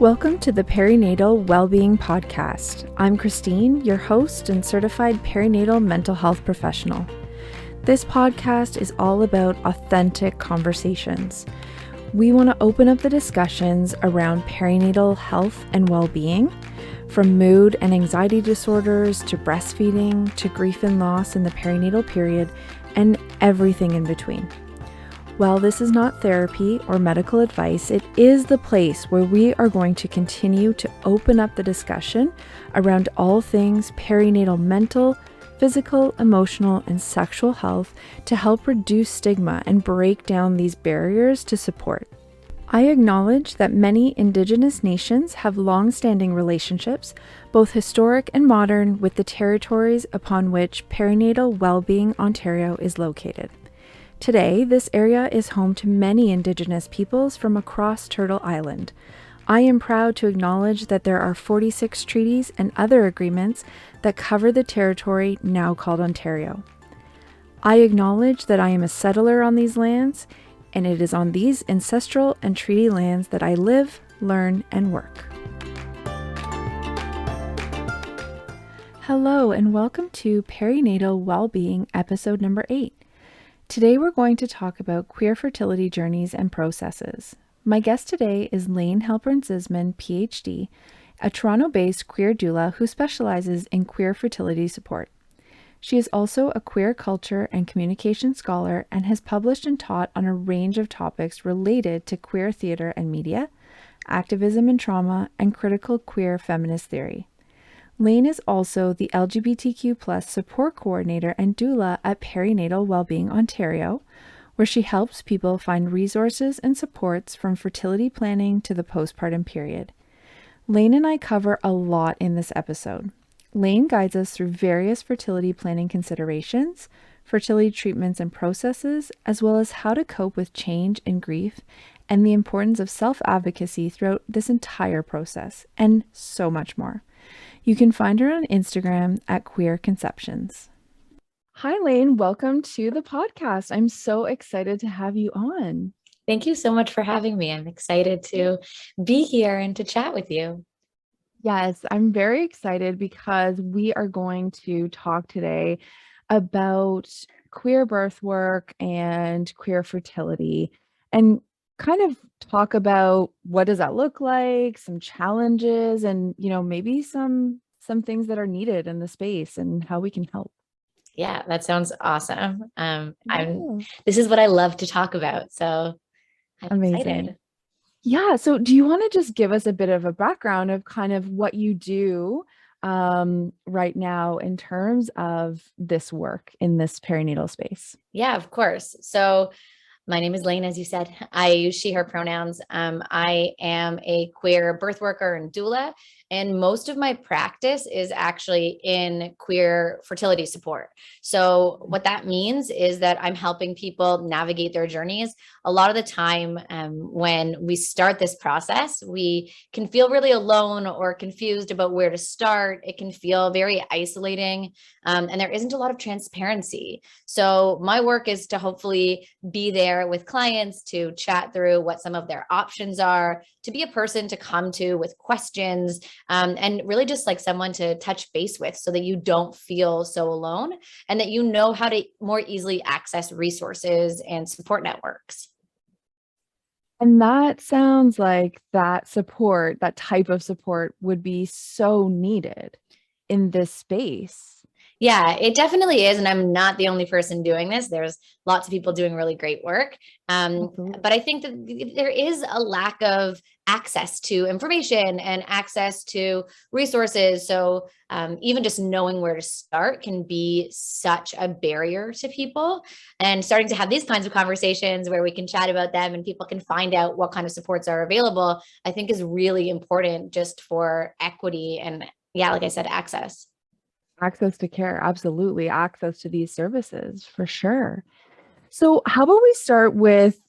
Welcome to the Perinatal Wellbeing Podcast. I'm Christine, your host and certified perinatal mental health professional. This podcast is all about authentic conversations. We want to open up the discussions around perinatal health and well-being, from mood and anxiety disorders to breastfeeding to grief and loss in the perinatal period, and everything in between. While this is not therapy or medical advice, it is the place where we are going to continue to open up the discussion around all things perinatal mental, physical, emotional, and sexual health to help reduce stigma and break down these barriers to support. I acknowledge that many Indigenous nations have long-standing relationships, both historic and modern, with the territories upon which Perinatal Wellbeing Ontario is located. Today, this area is home to many Indigenous peoples from across Turtle Island. I am proud to acknowledge that there are 46 treaties and other agreements that cover the territory now called Ontario. I acknowledge that I am a settler on these lands, and it is on these ancestral and treaty lands that I live, learn, and work. Hello, and welcome to Perinatal Wellbeing, episode number 8. Today we're going to talk about queer fertility journeys and processes. My guest today is Laine Halpern Zisman, PhD, a Toronto-based queer doula who specializes in queer fertility support. She is also a queer culture and communication scholar and has published and taught on a range of topics related to queer theater and media, activism and trauma, and critical queer feminist theory. Laine is also the LGBTQ+ support coordinator and doula at Perinatal Wellbeing Ontario, where she helps people find resources and supports from fertility planning to the postpartum period. Laine and I cover a lot in this episode. Laine guides us through various fertility planning considerations, fertility treatments and processes, as well as how to cope with change and grief, and the importance of self-advocacy throughout this entire process, and so much more. You can find her on Instagram at Queer Conceptions. Hi, Laine. Welcome to the podcast. I'm so excited to have you on. Thank you so much for having me. I'm excited to be here and to chat with you. Yes, I'm very excited because we are going to talk today about queer birth work and queer fertility and kind of talk about what does that look like, some challenges, and maybe some things that are needed in the space and how we can help. Yeah, that sounds awesome. This is what I love to talk about, so I'm amazing. Excited. Yeah, so do you want to just give us a bit of a background of kind of what you do right now in terms of this work in this perinatal space? Yeah, of course. So my name is Laine, as you said. I use she, her pronouns. I am a queer birth worker and doula, and most of my practice is actually in queer fertility support. So what that means is that I'm helping people navigate their journeys. A lot of the time when we start this process, we can feel really alone or confused about where to start. It can feel very isolating, and there isn't a lot of transparency. So my work is to hopefully be there with clients to chat through what some of their options are, to be a person to come to with questions, and really just like someone to touch base with so that you don't feel so alone and that you know how to more easily access resources and support networks. And that sounds like that support, that type of support would be so needed in this space. Yeah, it definitely is. And I'm not the only person doing this. There's lots of people doing really great work. But I think that there is a lack of access to information and access to resources. So even just knowing where to start can be such a barrier to people. And starting to have these kinds of conversations where we can chat about them and people can find out what kind of supports are available, I think is really important just for equity and, yeah, like I said, access. Access to care, absolutely. Access to these services, for sure. So how about we start with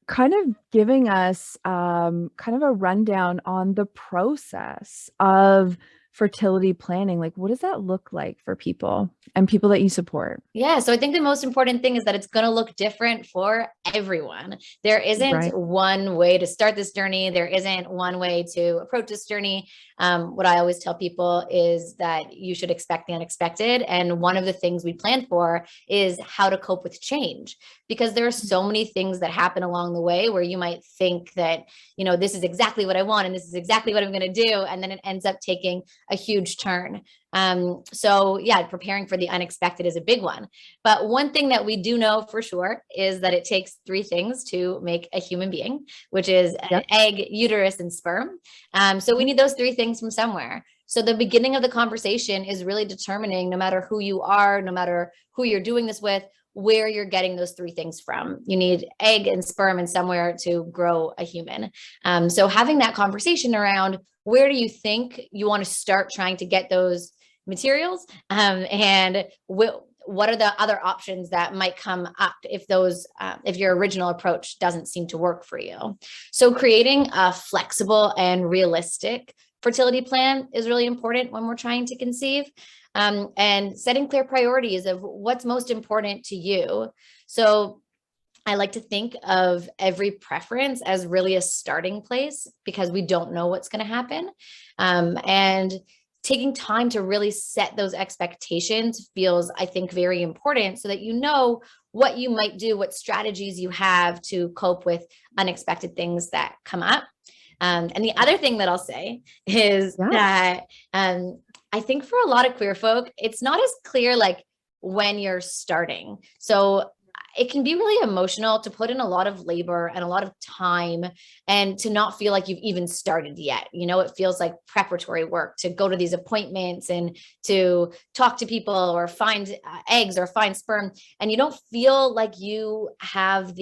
kind of giving us kind of a rundown on the process of fertility planning, like what does that look like for people and people that you support? Yeah. So I think the most important thing is that it's going to look different for everyone. There isn't Right. one way to start this journey. There isn't one way to approach this journey. What I always tell people is that you should expect the unexpected. And one of the things we plan for is how to cope with change, because there are so many things that happen along the way where you might think that, this is exactly what I want and this is exactly what I'm going to do. And then it ends up taking a huge turn. So yeah, preparing for the unexpected is a big one. But one thing that we do know for sure is that it takes three things to make a human being, which is an Yep. egg, uterus, and sperm. So we need those three things from somewhere. So the beginning of the conversation is really determining, no matter who you are, no matter who you're doing this with, where you're getting those three things from. You need egg and sperm and somewhere to grow a human. So having that conversation around where do you think you want to start trying to get those materials, and what are the other options that might come up if your original approach doesn't seem to work for you. So creating a flexible and realistic fertility plan is really important when we're trying to conceive, and setting clear priorities of what's most important to you. So I like to think of every preference as really a starting place, because we don't know what's going to happen. And taking time to really set those expectations feels, I think, very important, so that you know what you might do, what strategies you have to cope with unexpected things that come up. And the other thing that I'll say is that I think for a lot of queer folk, it's not as clear like when you're starting. So it can be really emotional to put in a lot of labor and a lot of time and to not feel like you've even started yet. It feels like preparatory work to go to these appointments and to talk to people or find eggs or find sperm. And you don't feel like you have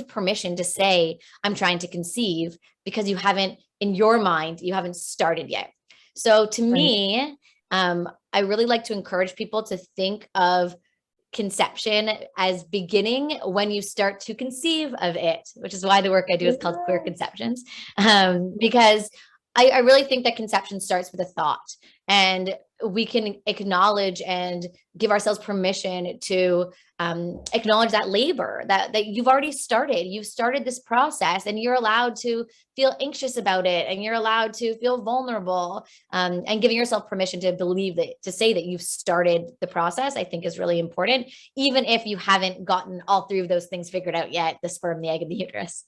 permission to say, I'm trying to conceive, because in your mind, you haven't started yet. So to me, I really like to encourage people to think of conception as beginning when you start to conceive of it, which is why the work I do is called Queer Conceptions. Because I really think that conception starts with a thought, and we can acknowledge and give ourselves permission to acknowledge that labor that you've already started. You've started this process, and you're allowed to feel anxious about it, and you're allowed to feel vulnerable, and giving yourself permission to say that you've started the process, I think, is really important, even if you haven't gotten all three of those things figured out yet: the sperm, the egg, and the uterus.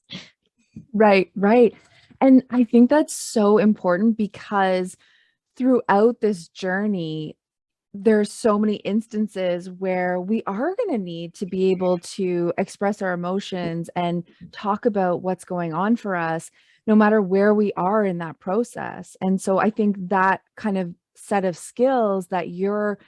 Right. And I think that's so important, because throughout this journey, there's so many instances where we are going to need to be able to express our emotions and talk about what's going on for us, no matter where we are in that process. And so I think that kind of set of skills that you're,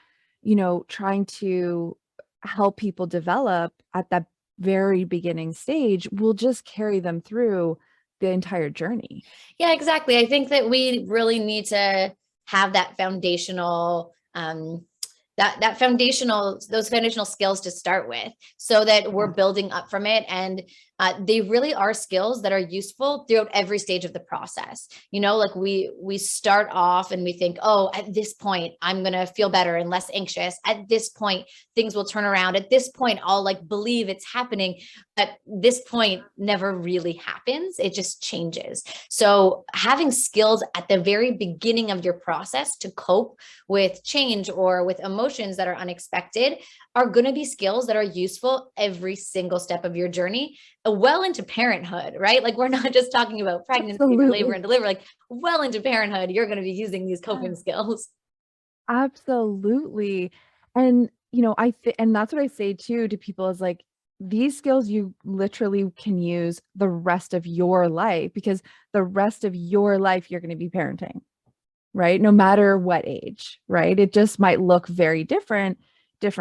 trying to help people develop at that very beginning stage will just carry them through the entire journey. Yeah, exactly. I think that we really need to have that foundational, those foundational skills to start with, so that we're building up from it. And they really are skills that are useful throughout every stage of the process. Like we start off and we think, oh, at this point, I'm going to feel better and less anxious. At this point, things will turn around. At this point, I'll believe it's happening. But this point never really happens. It just changes. So having skills at the very beginning of your process to cope with change or with emotions that are unexpected are going to be skills that are useful every single step of your journey, well into parenthood, right? Like, we're not just talking about pregnancy, labor, and delivery, well into parenthood, you're going to be using these coping skills. Absolutely. And, and that's what I say too to people is these skills you literally can use the rest of your life, because the rest of your life you're going to be parenting, right? No matter what age, right? It just might look very different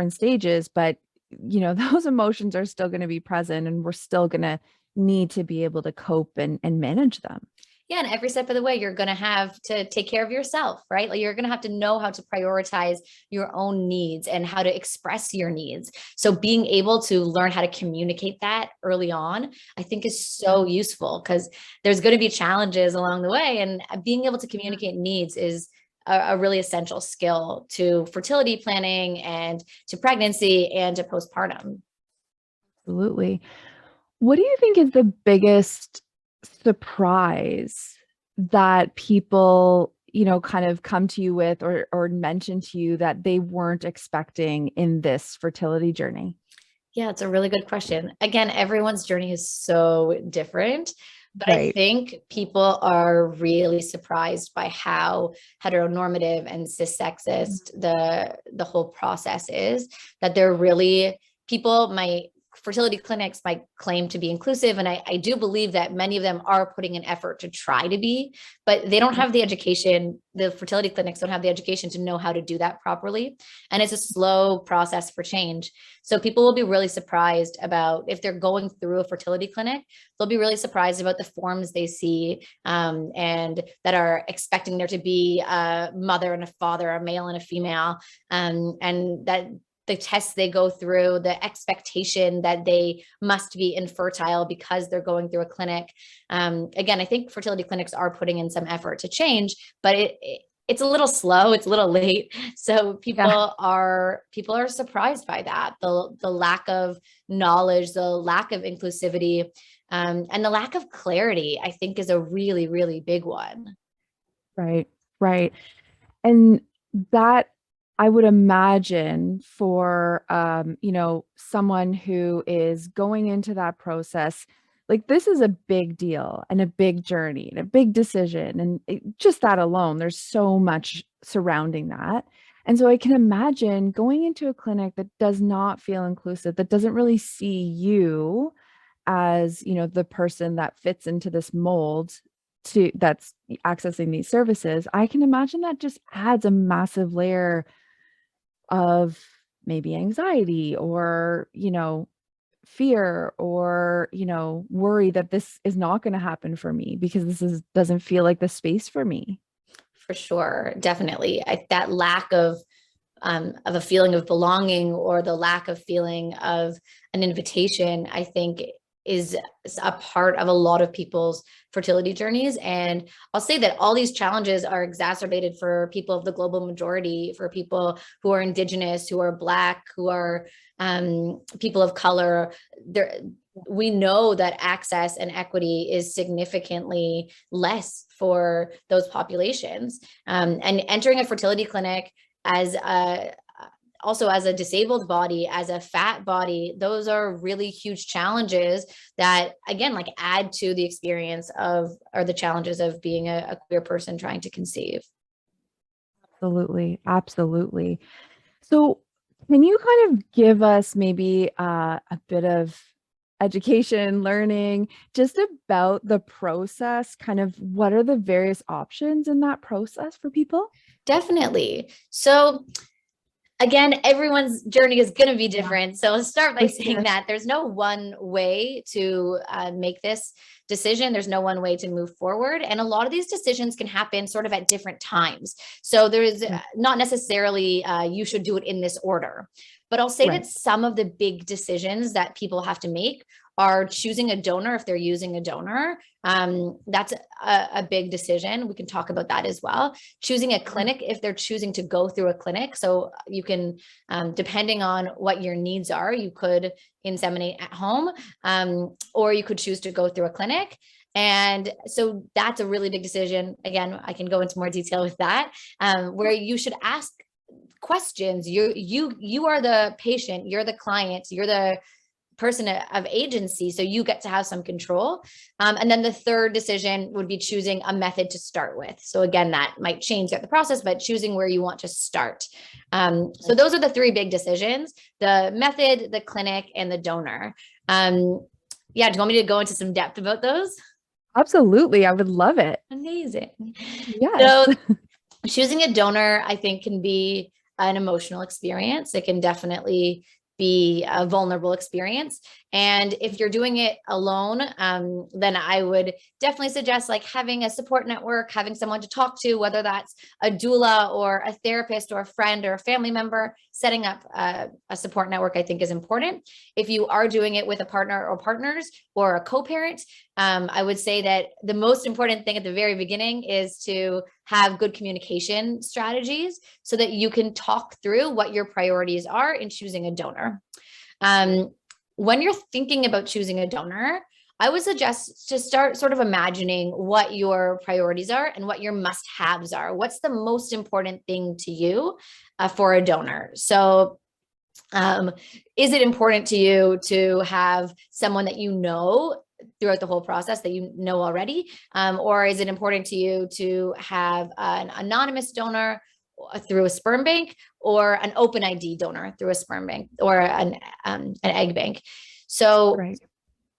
stages, but those emotions are still going to be present, and we're still going to need to be able to cope and manage them. Yeah. And every step of the way, you're going to have to take care of yourself, right? Like, you're going to have to know how to prioritize your own needs and how to express your needs. So being able to learn how to communicate that early on, I think, is so useful, because there's going to be challenges along the way. And being able to communicate needs is a really essential skill to fertility planning and to pregnancy and to postpartum. Absolutely. What do you think is the biggest surprise that people, kind of come to you with or mention to you that they weren't expecting in this fertility journey? Yeah, it's a really good question. Again, everyone's journey is so different, but I Right. think people are really surprised by how heteronormative and cis-sexist the whole process is, that they're really people might fertility clinics might claim to be inclusive. And I do believe that many of them are putting an effort to try to be, but they don't have the education. The fertility clinics don't have the education to know how to do that properly. And it's a slow process for change. So people will be really surprised about if they're going through a fertility clinic, they'll be really surprised about the forms they see and that are expecting there to be a mother and a father, a male and a female, and that the tests they go through, the expectation that they must be infertile because they're going through a clinic. Again, I think fertility clinics are putting in some effort to change, but it's a little slow, it's a little late. So Yeah. people are surprised by that. The lack of knowledge, the lack of inclusivity, and the lack of clarity, I think is a really, really big one. Right. Right. And that I would imagine for someone who is going into that process, like this is a big deal and a big journey and a big decision. And just that alone, there's so much surrounding that. And so I can imagine going into a clinic that does not feel inclusive, that doesn't really see you as, the person that fits into this mold that's accessing these services. I can imagine that just adds a massive layer of maybe anxiety or, fear or, worry that this is not going to happen for me because doesn't feel like the space for me. For sure, definitely. That lack of a feeling of belonging, or the lack of feeling of an invitation, I think is a part of a lot of people's fertility journeys. And I'll say that all these challenges are exacerbated for people of the global majority, for people who are Indigenous, who are Black, who are people of color. We know that access and equity is significantly less for those populations. And entering a fertility clinic as also as a disabled body, as a fat body, those are really huge challenges that, again, like add to the experience of, or the challenges of being a queer person trying to conceive. Absolutely. Absolutely. So, can you kind of give us maybe a bit of education, learning, just about the process? Kind of what are the various options in that process for people? Definitely. So again, everyone's journey is going to be Yeah, different. So let's start by for saying sure. that there's no one way to make this decision. There's no one way to move forward. And a lot of these decisions can happen sort of at different times. So there is Right. not necessarily you should do it in this order. But I'll say that Right. some of the big decisions that people have to make are choosing a donor if they're using a donor. That's a big decision. We can talk about that as well. Choosing a clinic if they're choosing to go through a clinic. So you can, depending on what your needs are, you could inseminate at home, or you could choose to go through a clinic. And so that's a really big decision. Again, I can go into more detail with that, where you should ask questions. You are the patient, you're the client, you're the person of agency, so you get to have some control. And then the third decision would be choosing a method to start with. So again, that might change throughout the process, but choosing where you want to start. So those are the three big decisions: the method, the clinic, and the donor. Yeah, do you want me to go into some depth about those? Absolutely. I would love it. Amazing. Yes. So choosing a donor, I think, can be an emotional experience. It can definitely be a vulnerable experience. And if you're doing it alone, then I would definitely suggest like having a support network, having someone to talk to, whether that's a doula or a therapist or a friend or a family member. Setting up a support network, I think, is important. If you are doing it with a partner or partners or a co-parent, I would say that the most important thing at the very beginning is to have good communication strategies so that you can talk through what your priorities are in choosing a donor. When you're thinking about choosing a donor, I would suggest to start sort of imagining what your priorities are and what your must-haves are. What's the most important thing to you for a donor? So is it important to you to have someone that you know throughout the whole process that you know already? Or is it important to you to have an anonymous donor through a sperm bank, or an open ID donor through a sperm bank, or an egg bank? So Right.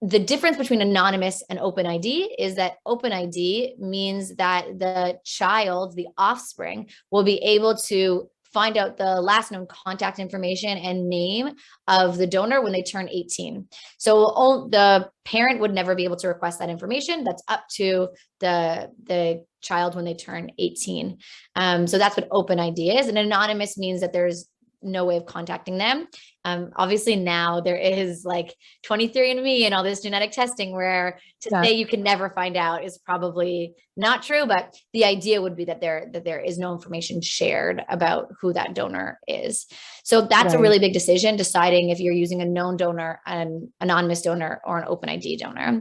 The difference between anonymous and open ID is that open ID means that the child, the offspring, will be able to find out the last known contact information and name of the donor when they turn 18. So the parent would never be able to request that information. That's up to the child when they turn 18. So that's what open ID is. And anonymous means that there's no way of contacting them. Obviously now there is like 23andMe and all this genetic testing where to say you can never find out is probably not true, but the idea would be that there is no information shared about who that donor is. So that's a really big decision, deciding if you're using a known donor, an anonymous donor, or an open ID donor.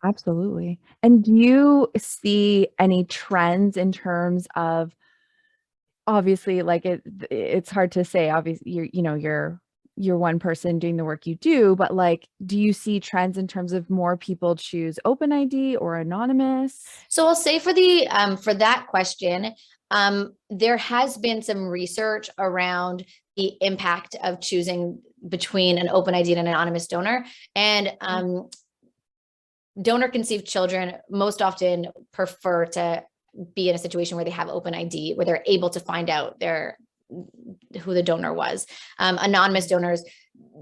Absolutely. And do you see any trends in terms of, obviously, like it's hard to say, obviously you're one person doing the work you do, but like, do you see trends in terms of more people choose open ID or anonymous? So I'll say for that question, there has been some research around the impact of choosing between an open ID and an anonymous donor. And donor conceived children most often prefer to be in a situation where they have open ID, where they're able to find out who the donor was. Anonymous donors,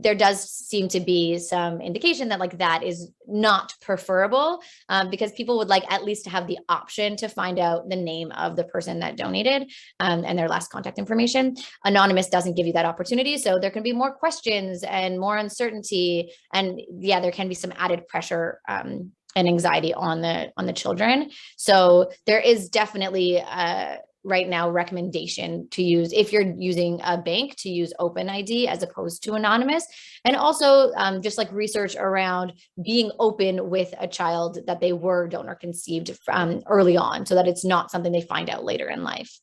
there does seem to be some indication that like that is not preferable, because people would like at least to have the option to find out the name of the person that donated and their last contact information. Anonymous doesn't give you that opportunity, so there can be more questions and more uncertainty, and there can be some added pressure and anxiety on the children. So there is definitely right now recommendation to use, if you're using a bank, to use open ID as opposed to anonymous. And also just like research around being open with a child that they were donor conceived early on, so that it's not something they find out later in life.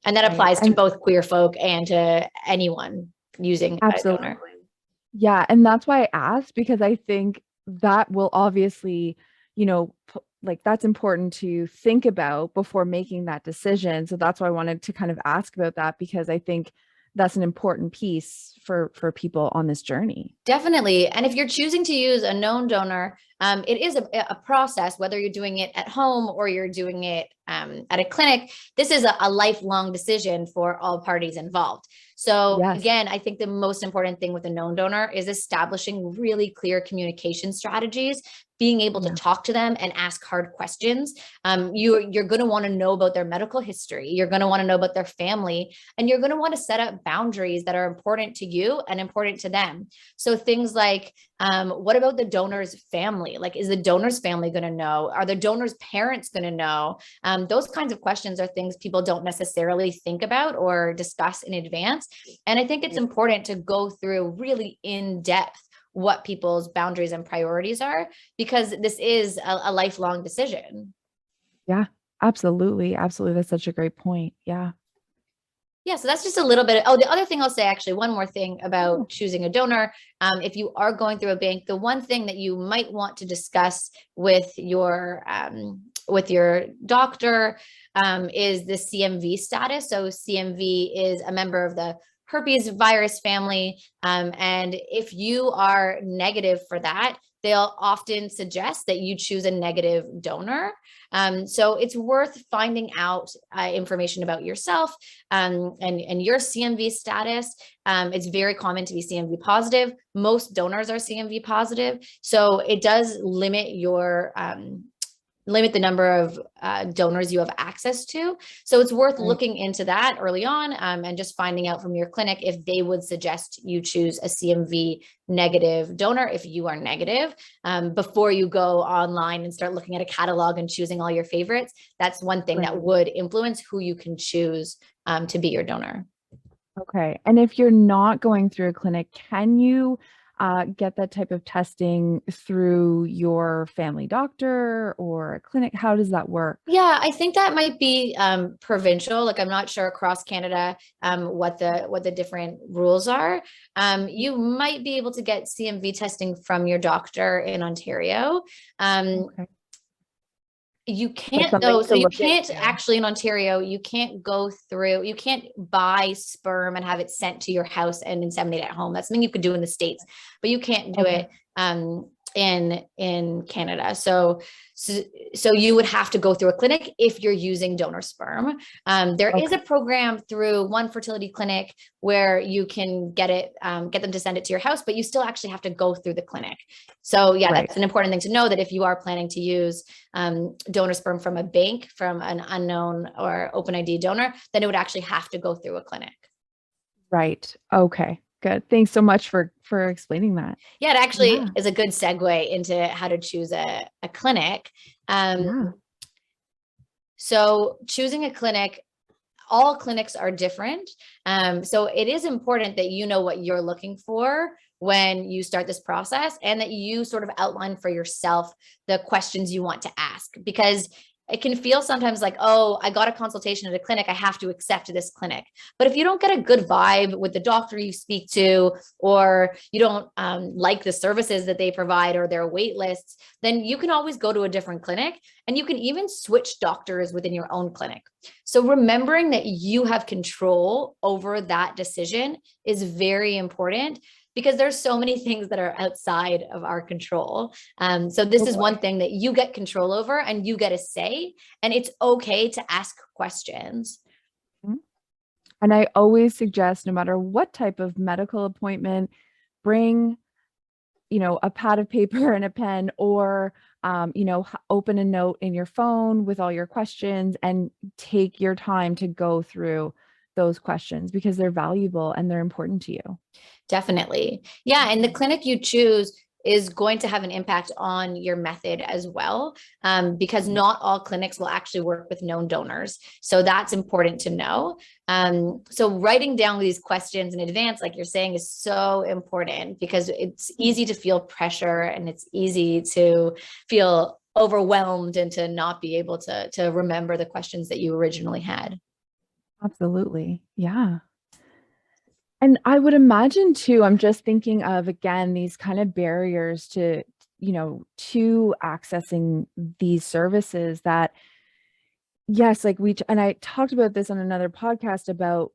And that applies to both queer folk and to anyone using a donor. Yeah. And that's why I asked, because I think that will obviously, like that's important to think about before making that decision. So that's why I wanted to kind of ask about that, because I think that's an important piece for people on this journey. Definitely. And if you're choosing to use a known donor, it is a process, whether you're doing it at home or you're doing it at a clinic. This is a lifelong decision for all parties involved. So again, I think the most important thing with a known donor is establishing really clear communication strategies, being able to talk to them and ask hard questions. You're going to want to know about their medical history. You're going to want to know about their family, and you're going to want to set up boundaries that are important to you and important to them. So things like, what about the donor's family? Like, is the donor's family going to know? Are the donor's parents going to know? Those kinds of questions are things people don't necessarily think about or discuss in advance. And I think it's important to go through really in depth what people's boundaries and priorities are, because this is a lifelong decision. Yeah, absolutely. Absolutely. That's such a great point. Yeah. Yeah, so that's just a little bit. Oh, the other thing I'll say, actually, one more thing about choosing a donor. If you are going through a bank, the one thing that you might want to discuss with your doctor is the CMV status. So CMV is a member of the herpes virus family. And if you are negative for that, they'll often suggest that you choose a negative donor. So it's worth finding out information about yourself and your CMV status. It's very common to be CMV positive. Most donors are CMV positive. So it does limit your limit the number of donors you have access to. So it's worth Right. looking into that early on, and just finding out from your clinic if they would suggest you choose a CMV negative donor if you are negative, before you go online and start looking at a catalog and choosing all your favorites. That's one thing that Right. would influence who you can choose to be your donor. Okay. And if you're not going through a clinic, can you get that type of testing through your family doctor or a clinic? How does that work? Yeah, I think that might be provincial. Like I'm not sure across Canada what the different rules are. You might be able to get CMV testing from your doctor in Ontario. Um, Okay. you That's can't something though, so to you look can't into. actually in Ontario, you can't go through, you can't buy sperm and have it sent to your house and inseminate at home. That's something you could do in the States, but you can't do Okay. it in Canada. So you would have to go through a clinic if you're using donor sperm. There is Okay. a program through one fertility clinic where you can get them to send it to your house, but you still actually have to go through the clinic. So yeah, Right. that's an important thing to know, that if you are planning to use donor sperm from a bank, from an unknown or open ID donor, then it would actually have to go through a clinic. Right. Okay. Good. Thanks so much for explaining that. Yeah, it actually Yeah. is a good segue into how to choose a clinic. Um, Yeah. so choosing a clinic, all clinics are different. So it is important that you know what you're looking for when you start this process, and that you sort of outline for yourself the questions you want to ask, because it can feel sometimes like, oh, I got a consultation at a clinic, I have to accept this clinic. But if you don't get a good vibe with the doctor you speak to, or you don't like the services that they provide or their wait lists, then you can always go to a different clinic, and you can even switch doctors within your own clinic. So remembering that you have control over that decision is very important, because there's so many things that are outside of our control. So this Oh is one boy. thing that you get control over and you get a say, and it's okay to ask questions. Mhm. And I always suggest, no matter what type of medical appointment, bring, a pad of paper and a pen, or open a note in your phone with all your questions and take your time to go through those questions because they're valuable and they're important to you. Definitely. Yeah. And the clinic you choose is going to have an impact on your method as well, because not all clinics will actually work with known donors. So that's important to know. So writing down these questions in advance, like you're saying, is so important, because it's easy to feel pressure and it's easy to feel overwhelmed and to not be able to remember the questions that you originally had. Absolutely. Yeah. And I would imagine too, I'm just thinking of again these kind of barriers to accessing these services that yes, like and I talked about this on another podcast about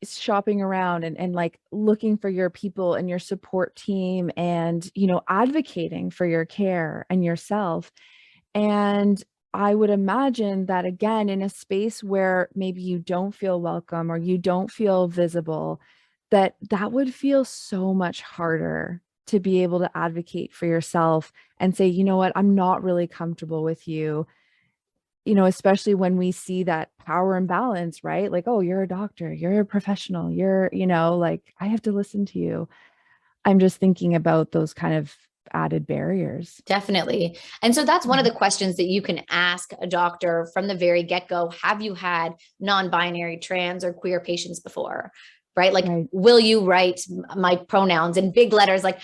shopping around and like looking for your people and your support team and advocating for your care and yourself. And I would imagine that again, in a space where maybe you don't feel welcome or you don't feel visible, that would feel so much harder to be able to advocate for yourself and say, you know what, I'm not really comfortable with you, especially when we see that power imbalance, right? Like, oh, you're a doctor, you're a professional, like I have to listen to you. I'm just thinking about those kind of added barriers. Definitely. And so that's one of Mhm. the questions that you can ask a doctor from the very get go. Have you had non binary, trans, or queer patients before? Right? Like, Right. will you write my pronouns in big letters? Like,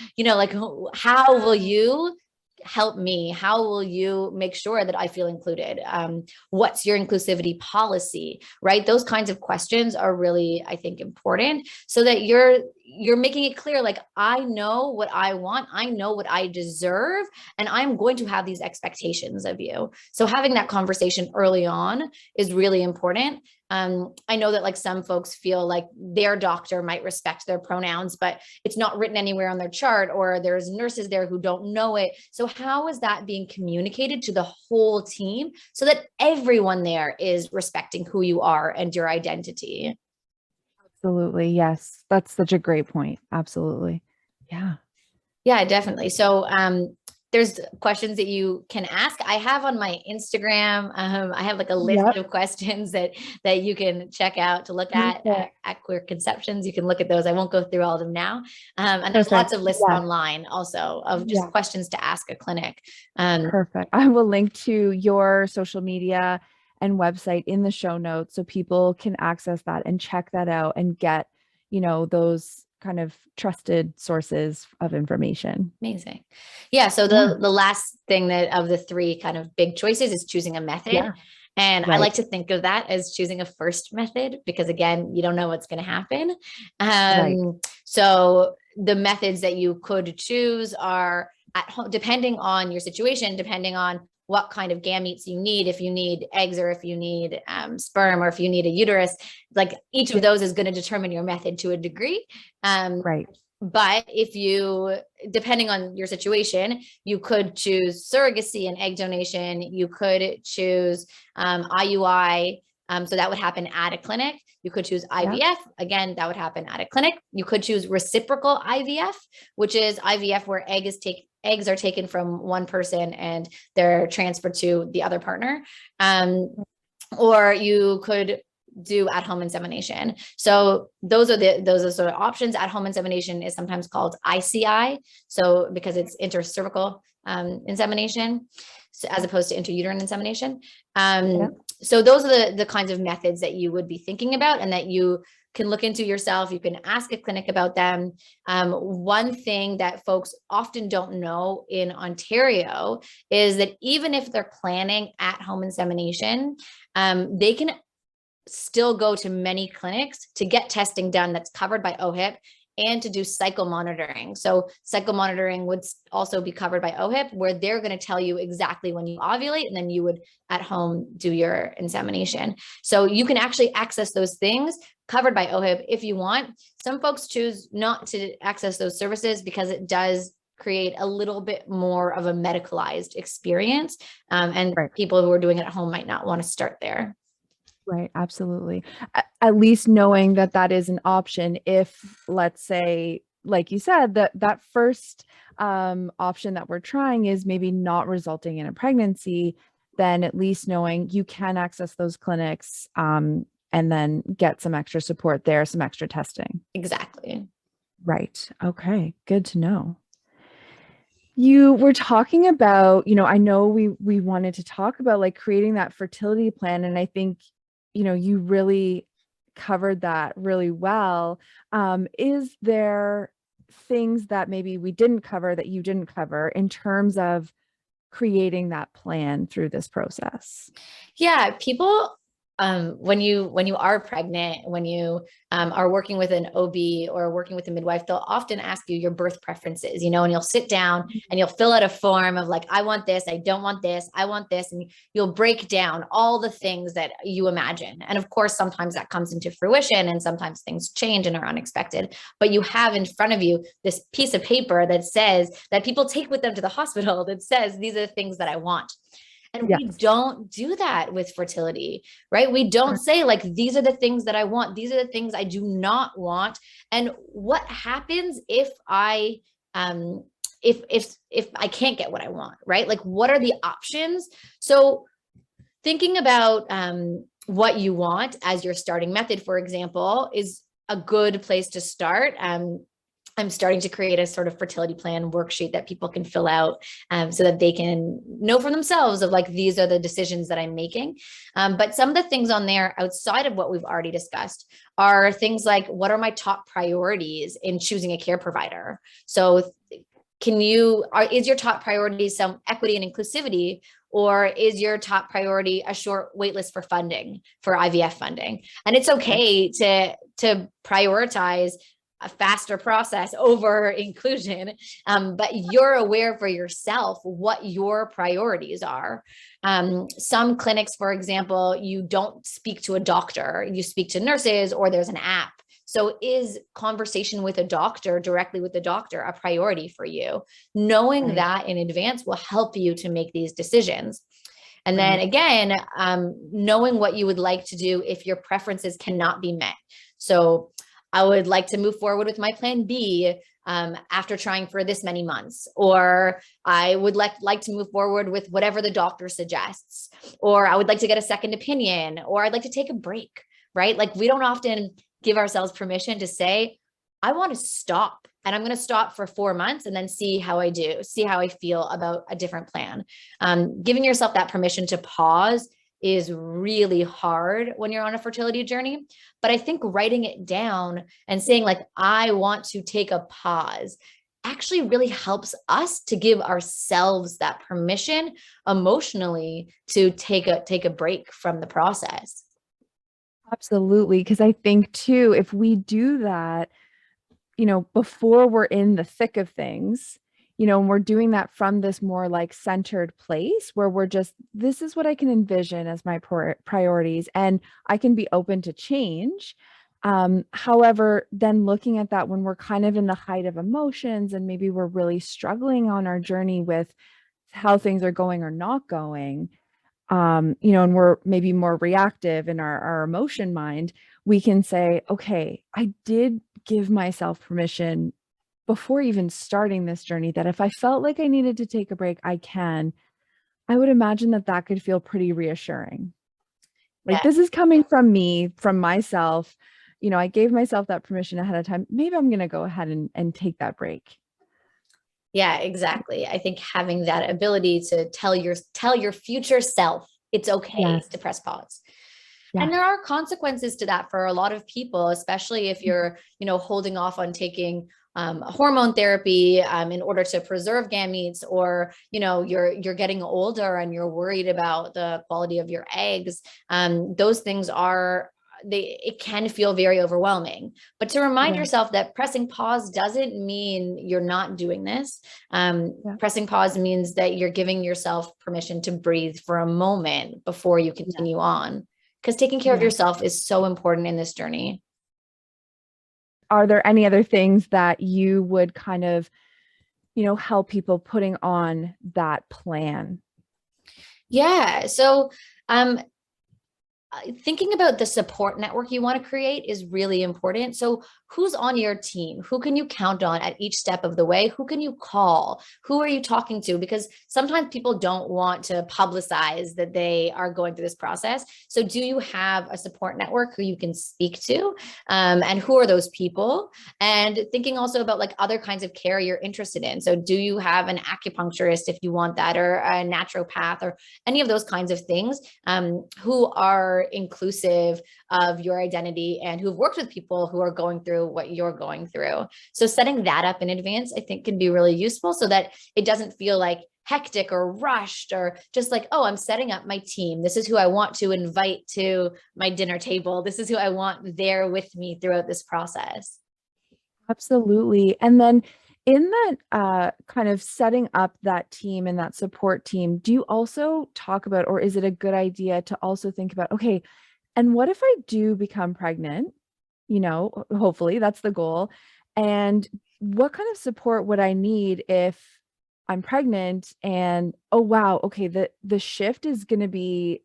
how will you help me? How will you make sure that I feel included? What's your inclusivity policy? Right? Those kinds of questions are really, I think, important, so that you're making it clear, like, I know what I want, I know what I deserve, and I'm going to have these expectations of you. So having that conversation early on is really important. I know that like some folks feel like their doctor might respect their pronouns, but it's not written anywhere on their chart, or there's nurses there who don't know it. So how is that being communicated to the whole team so that everyone there is respecting who you are and your identity? Absolutely. Yes. That's such a great point. Absolutely. Yeah. Yeah, definitely. So there's questions that you can ask. I have on my Instagram, I have like a list Yep. of questions that you can check out to look Perfect. at queer conceptions. You can look at those. I won't go through all of them now. And there's lots Perfect. of lists Yes. online also of just Yeah. questions to ask a clinic. Um, Perfect. I will link to your social media and website in the show notes so people can access that and check that out and get, those kind of trusted sources of information. Amazing. Yeah. So Yeah. the last thing that of the three kind of big choices is choosing a method. Yeah. And I Right. like to think of that as choosing a first method because again, you don't know what's going to happen. Right. So the methods that you could choose are at home, depending on your situation, depending on what kind of gametes you need, if you need eggs or if you need sperm or if you need a uterus, like each of Yeah. those is going to determine your method to a degree. Right. But if you, depending on your situation, you could choose surrogacy and egg donation. You could choose IUI. So that would happen at a clinic. You could choose Yeah. IVF. Again, that would happen at a clinic. You could choose reciprocal IVF, which is IVF where eggs are taken from one person and they're transferred to the other partner. Or you could do at-home insemination. So those are sort of options. At-home insemination is sometimes called ICI. So because it's intercervical insemination, so as opposed to intrauterine insemination. Yeah. So those are the kinds of methods that you would be thinking about and that you can look into yourself. You can ask a clinic about them. One thing that folks often don't know in Ontario is that even if they're planning at-home insemination, they can still go to many clinics to get testing done that's covered by OHIP and to do cycle monitoring. So cycle monitoring would also be covered by OHIP, where they're going to tell you exactly when you ovulate, and then you would at home do your insemination. So you can actually access those things covered by OHIP if you want. Some folks choose not to access those services because it does create a little bit more of a medicalized experience. And Right. people who are doing it at home might not want to start there. Right, absolutely. At least knowing that that is an option if, let's say, like you said, that first option that we're trying is maybe not resulting in a pregnancy, then at least knowing you can access those clinics and then get some extra support there, some extra testing. Exactly. Right. Okay, good to know. You were talking about, I know we wanted to talk about like creating that fertility plan, and I think, you really covered that really well. Is there things that maybe we didn't cover that you didn't cover in terms of creating that plan through this process? Yeah, people when you are pregnant, when you are working with an OB or working with a midwife, they'll often ask you your birth preferences, and you'll sit down and you'll fill out a form of like, I want this, I don't want this, I want this. And you'll break down all the things that you imagine. And of course, sometimes that comes into fruition and sometimes things change and are unexpected. But you have in front of you this piece of paper that says that people take with them to the hospital that says, these are the things that I want. And we Yes. don't do that with fertility, right? We don't say like, these are the things that I want. These are the things I do not want. And what happens if if I can't get what I want, right? Like, what are the options? So thinking about what you want as your starting method, for example, is a good place to start. I'm starting to create a sort of fertility plan worksheet that people can fill out so that they can know for themselves of like, these are the decisions that I'm making. But some of the things on there outside of what we've already discussed are things like, what are my top priorities in choosing a care provider? So is your top priority some equity and inclusivity, or is your top priority a short waitlist for funding, for IVF funding? And it's okay to prioritize a faster process over inclusion, but you're aware for yourself what your priorities are. Some clinics, for example, you don't speak to a doctor, you speak to nurses, or there's an app. So is conversation with a doctor, directly with the doctor, a priority for you? Knowing that in advance will help you to make these decisions. And then again, knowing what you would like to do if your preferences cannot be met. So I would like to move forward with my plan B, after trying for this many months, or I would like to move forward with whatever the doctor suggests, or I would like to get a second opinion, or I'd like to take a break, right? Like we don't often give ourselves permission to say, I want to stop, and I'm going to stop for 4 months and then see how I do, see how I feel about a different plan. Giving yourself that permission to pause is really hard when you're on a fertility journey. But I think writing it down and saying like, I want to take a pause actually really helps us to give ourselves that permission emotionally to take a break from the process. Absolutely. Because I think too, if we do that, before we're in the thick of things, and we're doing that from this more like centered place where we're just, this is what I can envision as my priorities, and I can be open to change. However, then looking at that when we're kind of in the height of emotions and maybe we're really struggling on our journey with how things are going or not going, and we're maybe more reactive in our emotion mind, we can say, okay, I did give myself permission before even starting this journey that if I felt like I needed to take a break, I can. I would imagine that could feel pretty reassuring. Like, this is coming from me, from myself. I gave myself that permission ahead of time. Maybe I'm going to go ahead and take that break. Yeah, exactly. I think having that ability to tell your future self it's okay to press pause. Yeah. And there are consequences to that for a lot of people, especially if you're, holding off on taking hormone therapy in order to preserve gametes, or, you're getting older and you're worried about the quality of your eggs. Those things it can feel very overwhelming, but to remind yourself that pressing pause doesn't mean you're not doing this. Pressing pause means that you're giving yourself permission to breathe for a moment before you continue on, because taking care of yourself is so important in this journey. Are there any other things that you would kind of, help people putting on that plan? Yeah. So, thinking about the support network you want to create is really important. So who's on your team? Who can you count on at each step of the way? Who can you call? Who are you talking to? Because sometimes people don't want to publicize that they are going through this process. So do you have a support network who you can speak to? And who are those people? And thinking also about like other kinds of care you're interested in. So do you have an acupuncturist if you want that, or a naturopath, or any of those kinds of things, who are inclusive of your identity and who've worked with people who are going through what you're going through. So setting that up in advance, I think, can be really useful so that it doesn't feel like hectic or rushed, or just like, oh, I'm setting up my team. This is who I want to invite to my dinner table. This is who I want there with me throughout this process. Absolutely. And then in that kind of setting up that team and that support team, do you also talk about, or is it a good idea to also think about, okay, and what if I do become pregnant? Hopefully that's the goal. And what kind of support would I need if I'm pregnant and, oh, wow, okay, the shift is going to be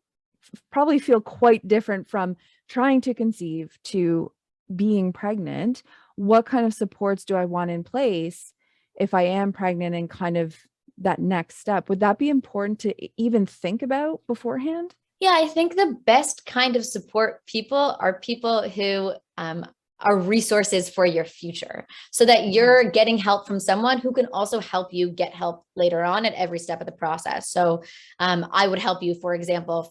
probably feel quite different from trying to conceive to being pregnant. What kind of supports do I want in place if I am pregnant, and kind of that next step? Would that be important to even think about beforehand? Yeah, I think the best kind of support people are people who are resources for your future, so that you're getting help from someone who can also help you get help later on at every step of the process. So I would help you, for example,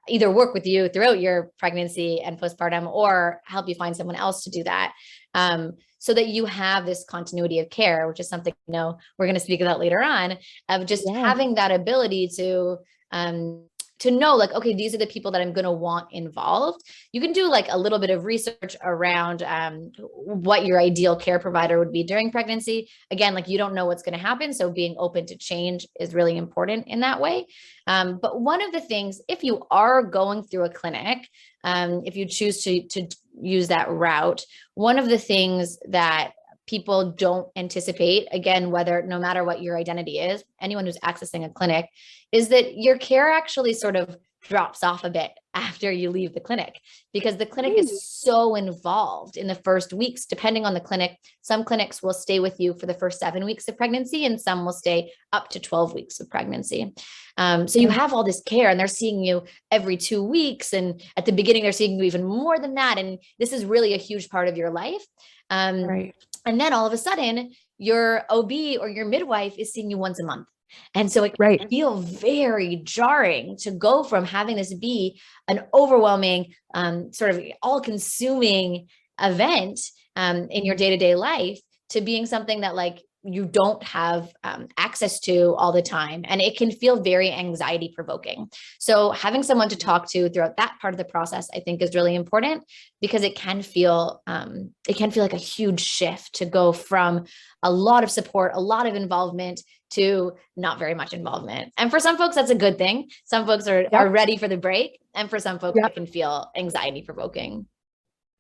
either work with you throughout your pregnancy and postpartum, or help you find someone else to do that. So that you have this continuity of care, which is something, we're going to speak about later on, of just having that ability to know, like, okay, these are the people that I'm going to want involved. You can do like a little bit of research around what your ideal care provider would be during pregnancy. Again, like, you don't know what's going to happen. So being open to change is really important in that way. But one of the things, if you are going through a clinic, if you choose to use that route, one of the things that people don't anticipate, again, no matter what your identity is, anyone who's accessing a clinic, is that your care actually sort of drops off a bit after you leave the clinic, because the clinic is so involved in the first weeks, depending on the clinic. Some clinics will stay with you for the first 7 weeks of pregnancy, and some will stay up to 12 weeks of pregnancy. So you have all this care, and they're seeing you every 2 weeks. And at the beginning, they're seeing you even more than that. And this is really a huge part of your life. And then all of a sudden, your OB or your midwife is seeing you once a month. And so it can feel very jarring to go from having this be an overwhelming, sort of all-consuming event in your day-to-day life, to being something that like you don't have access to all the time. And it can feel very anxiety provoking. So having someone to talk to throughout that part of the process, I think, is really important, because it can feel like a huge shift to go from a lot of support, a lot of involvement, to not very much involvement. And for some folks, that's a good thing. Some folks are ready for the break. And for some folks, it can feel anxiety provoking.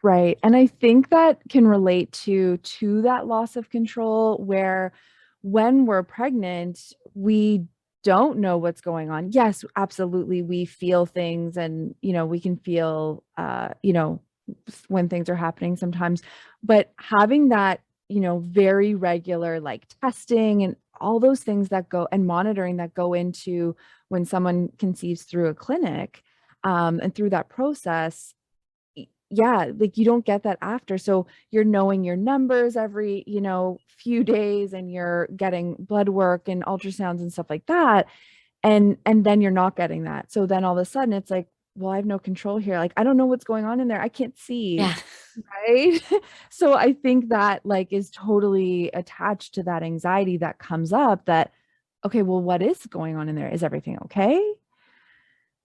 Right. And I think that can relate to that loss of control, where when we're pregnant, we don't know what's going on. Yes, absolutely. We feel things, and, we can feel, when things are happening sometimes, but having that, very regular, like testing and all those things that go, and monitoring that go into when someone conceives through a clinic, and through that process, like you don't get that after. So you're knowing your numbers every, few days, and you're getting blood work and ultrasounds and stuff like that. And then you're not getting that. So then all of a sudden it's like, well, I have no control here. Like, I don't know what's going on in there. I can't see. Yeah. Right. So I think that like is totally attached to that anxiety that comes up, that, okay, well, what is going on in there? Is everything okay?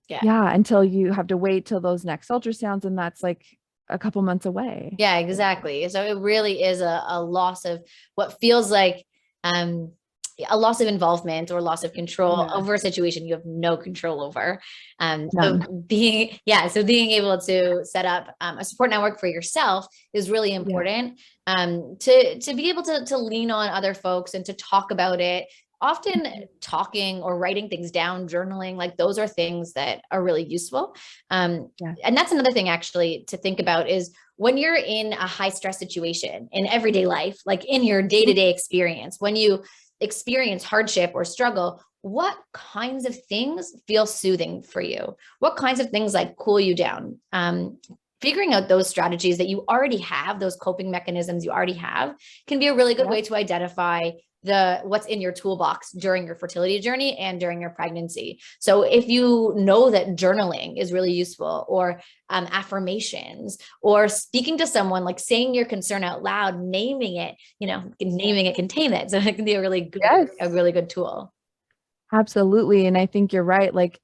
Yeah, until you have to wait till those next ultrasounds, and that's like a couple months away. Yeah, exactly. So it really is a loss of what feels like a loss of involvement or loss of control over a situation you have no control over. So being able to set up a support network for yourself is really important. To be able to lean on other folks and to talk about it. Often talking or writing things down, journaling, like those are things that are really useful. And that's another thing actually to think about, is when you're in a high stress situation in everyday life, like in your day-to-day experience, when you experience hardship or struggle, what kinds of things feel soothing for you? What kinds of things like cool you down? Figuring out those strategies that you already have, those coping mechanisms you already have, can be a really good way to identify what's in your toolbox during your fertility journey and during your pregnancy. So if you know that journaling is really useful, or affirmations, or speaking to someone, like saying your concern out loud, naming it, naming it can tame it. So it can be a really good tool. Absolutely. And I think you're right. Like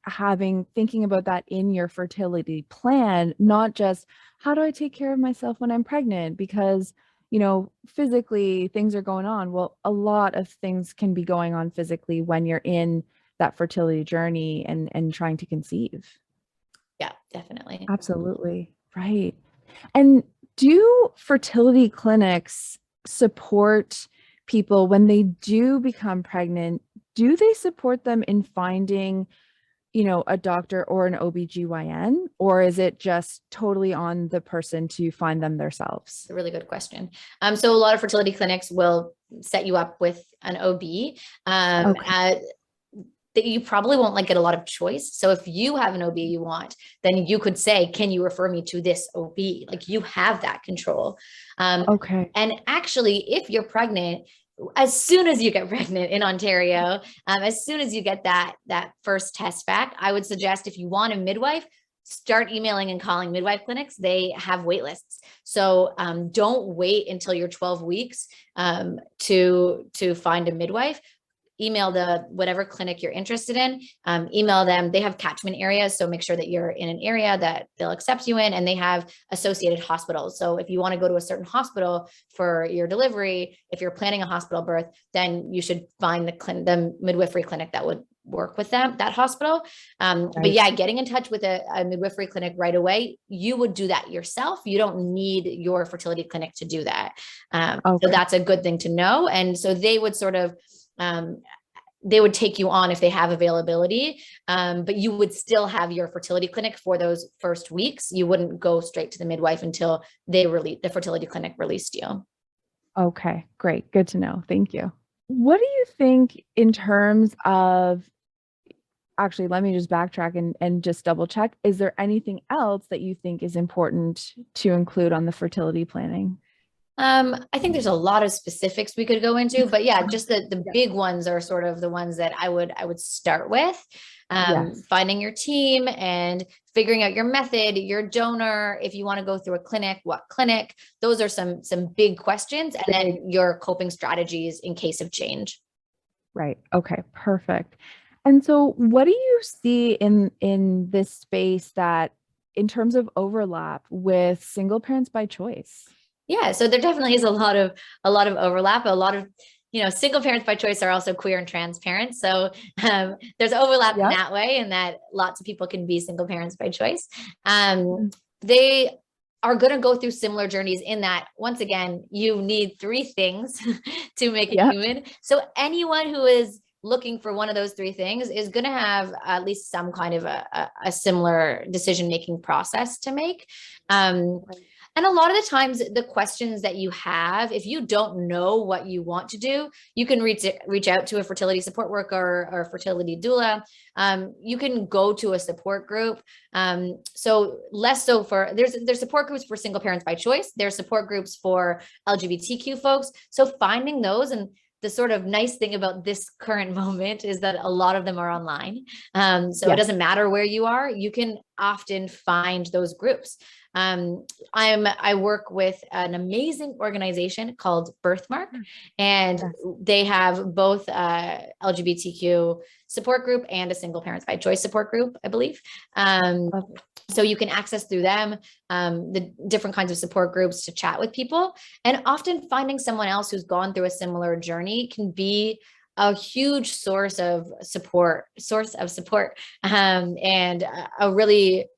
thinking about that in your fertility plan, not just how do I take care of myself when I'm pregnant? Because physically things are going on. Well, a lot of things can be going on physically when you're in that fertility journey and trying to conceive. Yeah, definitely. Absolutely. Right. And do fertility clinics support people when they do become pregnant? Do they support them in finding a doctor or an OBGYN, or is it just totally on the person to find them themselves? It's a really good question. So a lot of fertility clinics will set you up with an OB. That you probably won't get a lot of choice. So if you have an OB you want, then you could say, can you refer me to this OB? Like, you have that control. And actually, if you're pregnant, as soon as you get pregnant in Ontario, as soon as you get that first test back, I would suggest, if you want a midwife, start emailing and calling midwife clinics. They have wait lists. So don't wait until you're 12 weeks to find a midwife. Email whatever clinic you're interested in, email them. They have catchment areas. So make sure that you're in an area that they'll accept you in, and they have associated hospitals. So if you want to go to a certain hospital for your delivery, if you're planning a hospital birth, then you should find the midwifery clinic that would work with that hospital. But yeah, getting in touch with a midwifery clinic right away, you would do that yourself. You don't need your fertility clinic to do that. So that's a good thing to know. And so they would sort of they would take you on if they have availability, but you would still have your fertility clinic for those first weeks. You wouldn't go straight to the midwife until the fertility clinic released you. Okay, great. Good to know. Thank you. What do you think in terms of, actually, let me just backtrack and just double check. Is there anything else that you think is important to include on the fertility planning? I think there's a lot of specifics we could go into, but yeah, just the Yeah. big ones are sort of the ones that I would start with. Yes. Finding your team and figuring out your method, your donor, if you want to go through a clinic, what clinic, those are some big questions, and then your coping strategies in case of change. Right. Okay, perfect. And so what do you see in this space that in terms of overlap with single parents by choice? Yeah, so there definitely is a lot of overlap. A lot of, single parents by choice are also queer and trans parents. So there's overlap in Yep. that way, and that lots of people can be single parents by choice. Mhm. They are going to go through similar journeys in that, once again, you need three things to make a Yep. human. So anyone who is looking for one of those three things is going to have at least some kind of a similar decision-making process to make. And a lot of the times the questions that you have, if you don't know what you want to do, you can reach out to a fertility support worker or a fertility doula. You can go to a support group. So less so for, there's support groups for single parents by choice. There's support groups for LGBTQ folks. So finding those, and the sort of nice thing about this current moment is that a lot of them are online. So it doesn't matter where you are, you can often find those groups. I work with an amazing organization called Birthmark, and they have both LGBTQ support group and a single parents by choice support group, I believe. So you can access through them the different kinds of support groups to chat with people, and often finding someone else who's gone through a similar journey can be a huge source of support, and a really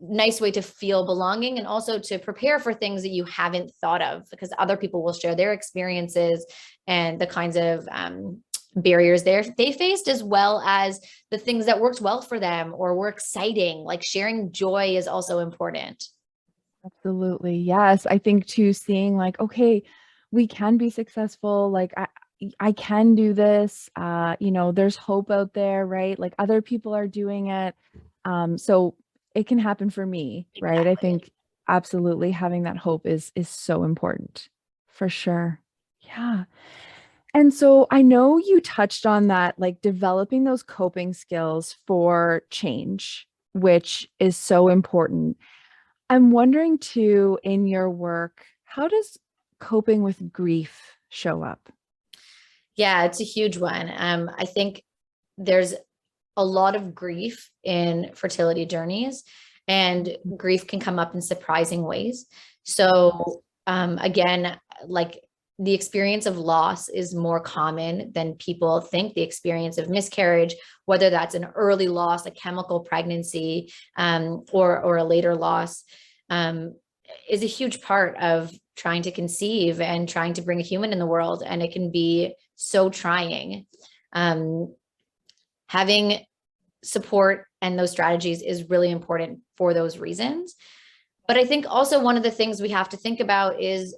nice way to feel belonging, and also to prepare for things that you haven't thought of, because other people will share their experiences and the kinds of barriers they faced, as well as the things that worked well for them or were exciting. Like sharing joy is also important. Absolutely. Yes. I think too, seeing like, okay, we can be successful. Like I can do this. There's hope out there, right? Like other people are doing it. So it can happen for me, right? I think absolutely having that hope is so important for sure. Yeah. And so I know you touched on that, like developing those coping skills for change, which is so important. I'm wondering too, in your work, how does coping with grief show up? Yeah, it's a huge one. I think there's a lot of grief in fertility journeys, and grief can come up in surprising ways. So again, like the experience of loss is more common than people think. The experience of miscarriage, whether that's an early loss, a chemical pregnancy, or a later loss, is a huge part of trying to conceive and trying to bring a human in the world. And it can be so trying. Having support and those strategies is really important for those reasons. But I think also one of the things we have to think about is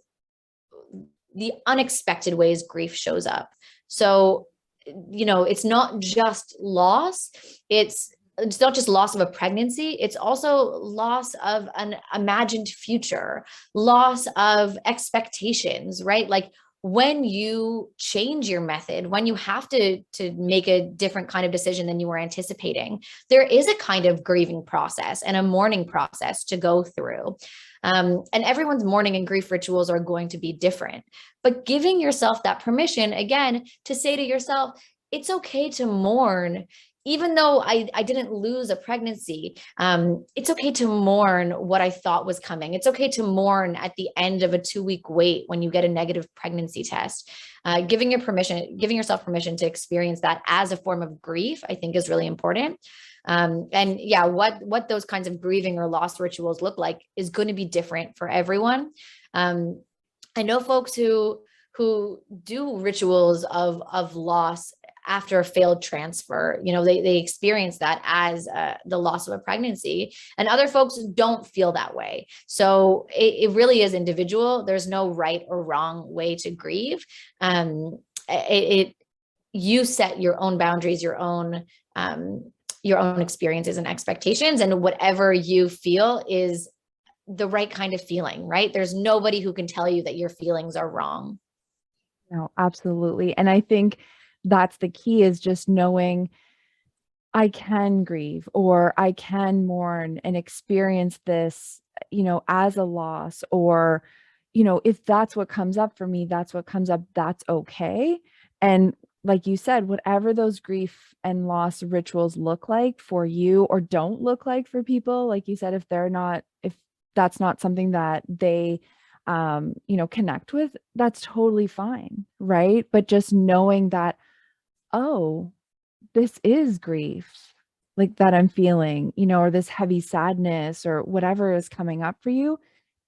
the unexpected ways grief shows up. So, it's not just loss. It's not just loss of a pregnancy. It's also loss of an imagined future, loss of expectations, right? Like when you change your method, when you have to make a different kind of decision than you were anticipating, there is a kind of grieving process and a mourning process to go through. And everyone's mourning and grief rituals are going to be different, but giving yourself that permission, again, to say to yourself, it's okay to mourn. Even though I didn't lose a pregnancy, it's okay to mourn what I thought was coming. It's okay to mourn at the end of a 2-week wait when you get a negative pregnancy test. Giving yourself permission to experience that as a form of grief, I think is really important. And yeah, what those kinds of grieving or loss rituals look like is going to be different for everyone. I know folks who do rituals of loss after a failed transfer. They experience that as the loss of a pregnancy, and other folks don't feel that way. So it really is individual. There's no right or wrong way to grieve. You set your own boundaries, your own experiences and expectations, and whatever you feel is the right kind of feeling, right? There's nobody who can tell you that your feelings are wrong. No, absolutely. And I think that's the key, is just knowing I can grieve, or I can mourn and experience this, as a loss, or, if that's what comes up for me, that's what comes up, that's okay. And like you said, whatever those grief and loss rituals look like for you or don't look like for people, like you said, if that's not something that they connect with, that's totally fine, right? But just knowing that, oh, this is grief, like that I'm feeling, or this heavy sadness or whatever is coming up for you,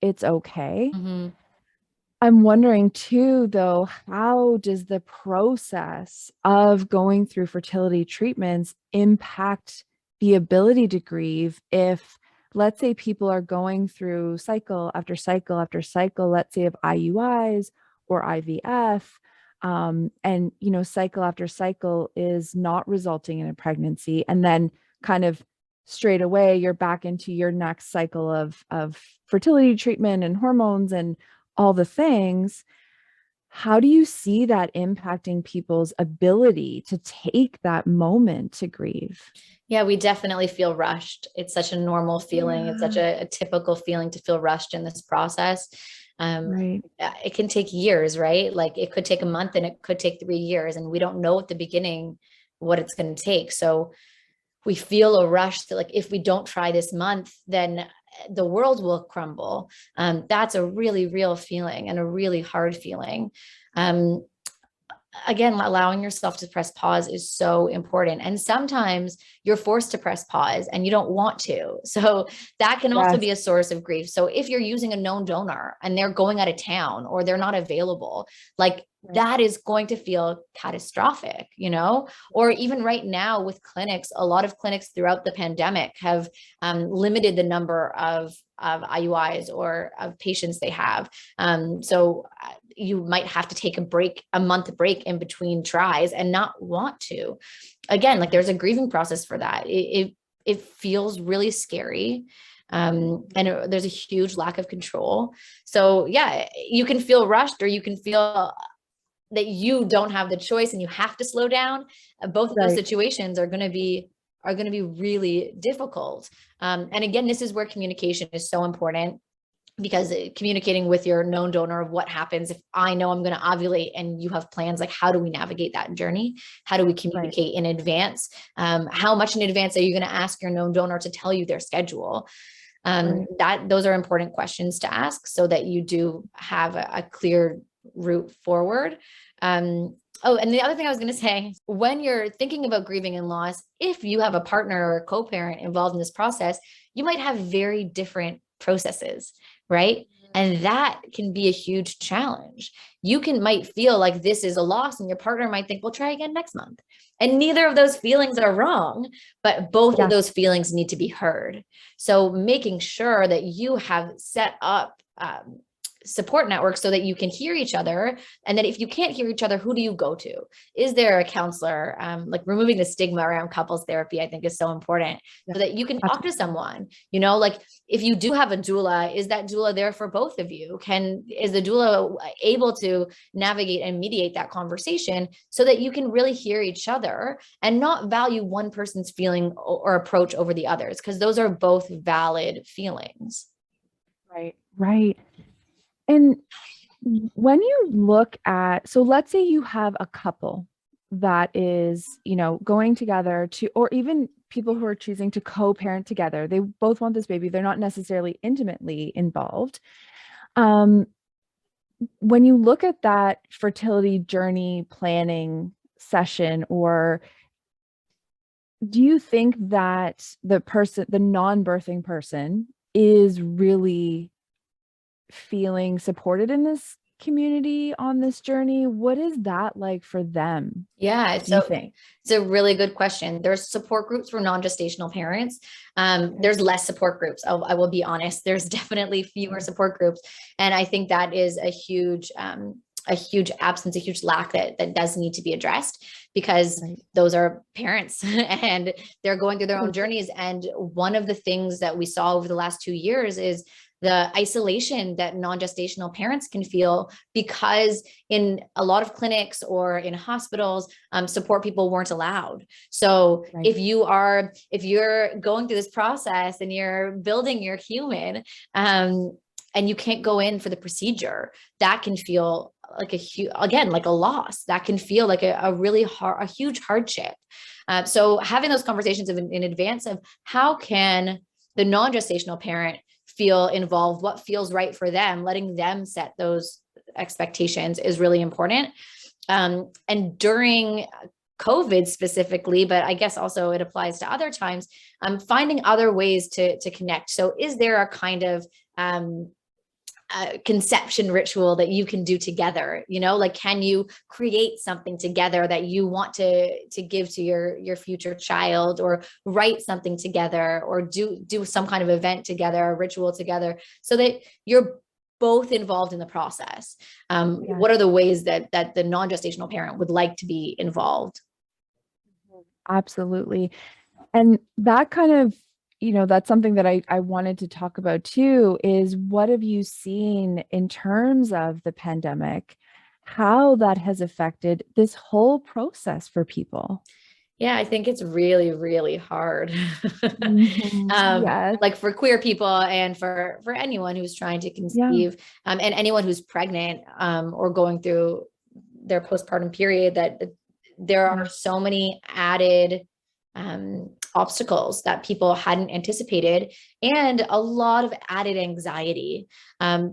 it's okay. Mm-hmm. I'm wondering too, though, how does the process of going through fertility treatments impact the ability to grieve if, let's say, people are going through cycle after cycle after cycle, let's say of IUIs or IVF, and, cycle after cycle is not resulting in a pregnancy. And then kind of straight away, you're back into your next cycle of fertility treatment and hormones and all the things. How do you see that impacting people's ability to take that moment to grieve? Yeah, we definitely feel rushed. It's such a normal feeling. Yeah. It's such a typical feeling to feel rushed in this process. Right. It can take years, right? Like it could take a month and it could take 3 years, and we don't know at the beginning what it's going to take. So we feel a rush that, like, if we don't try this month, then the world will crumble. That's a really real feeling and a really hard feeling. Again, allowing yourself to press pause is so important. And sometimes you're forced to press pause and you don't want to. So that can also be a source of grief. So if you're using a known donor and they're going out of town or they're not available, like that is going to feel catastrophic, or even right now with clinics, a lot of clinics throughout the pandemic have limited the number of IUIs or of patients they have. So you might have to take a month break in between tries and not want to. Again, like there's a grieving process for that. It feels really scary. And there's a huge lack of control. So yeah, you can feel rushed, or you can feel that you don't have the choice and you have to slow down. Both of those situations are going to be really difficult. And again, this is where communication is so important, because communicating with your known donor of what happens if I know I'm going to ovulate and you have plans, like how do we navigate that journey? How do we communicate in advance? How much in advance are you going to ask your known donor to tell you their schedule? Those are important questions to ask so that you do have a clear route forward. Oh, and the other thing I was going to say, when you're thinking about grieving and loss, if you have a partner or a co-parent involved in this process, you might have very different processes, right? And that can be a huge challenge. You might feel like this is a loss, and your partner might think, well, try again next month. And neither of those feelings are wrong, but both of those feelings need to be heard. So making sure that you have set up support network so that you can hear each other, and that if you can't hear each other, who do you go to? Is there a counselor? Like removing the stigma around couples therapy, I think is so important, so that you can talk to someone. Like if you do have a doula, is that doula there for both of you? Is the doula able to navigate and mediate that conversation so that you can really hear each other and not value one person's feeling or approach over the others, because those are both valid feelings. Right. And when you look at, so let's say you have a couple that is, going together or even people who are choosing to co-parent together. They both want this baby. They're not necessarily intimately involved. When you look at that fertility journey planning session, or do you think that the non-birthing person is really feeling supported in this community on this journey? What is that like for them, Yeah, do you so think? it's a really good question. There's support groups for non-gestational parents. Okay. There's less support groups. I will be honest. There's definitely fewer support groups, and I think that is a huge absence, a huge lack that does need to be addressed, because Right. those are parents and they're going through their own Right. journeys. And one of the things that we saw over the last 2 years is the isolation that non-gestational parents can feel, because in a lot of clinics or in hospitals, support people weren't allowed. So Right. if you're going through this process and you're building your human, and you can't go in for the procedure, that can feel like like a loss. That can feel like a really hard, a huge hardship. So having those conversations in advance of how can the non-gestational parent feel involved, what feels right for them, letting them set those expectations is really important. And during COVID specifically, but I guess also it applies to other times, finding other ways to connect. So is there a kind of conception ritual that you can do together? Like, can you create something together that you want to give to your future child, or write something together, or do some kind of event together, a ritual together, so that you're both involved in the process? Yeah. What are the ways that the non-gestational parent would like to be involved? Absolutely. And that kind of, that's something that I wanted to talk about too, is what have you seen in terms of the pandemic, how that has affected this whole process for people? Yeah, I think it's really, really hard. Yes. Like for queer people, and for anyone who's trying to Yeah. conceive, and anyone who's pregnant, or going through their postpartum period, that there are Yeah. so many added obstacles that people hadn't anticipated, and a lot of added anxiety.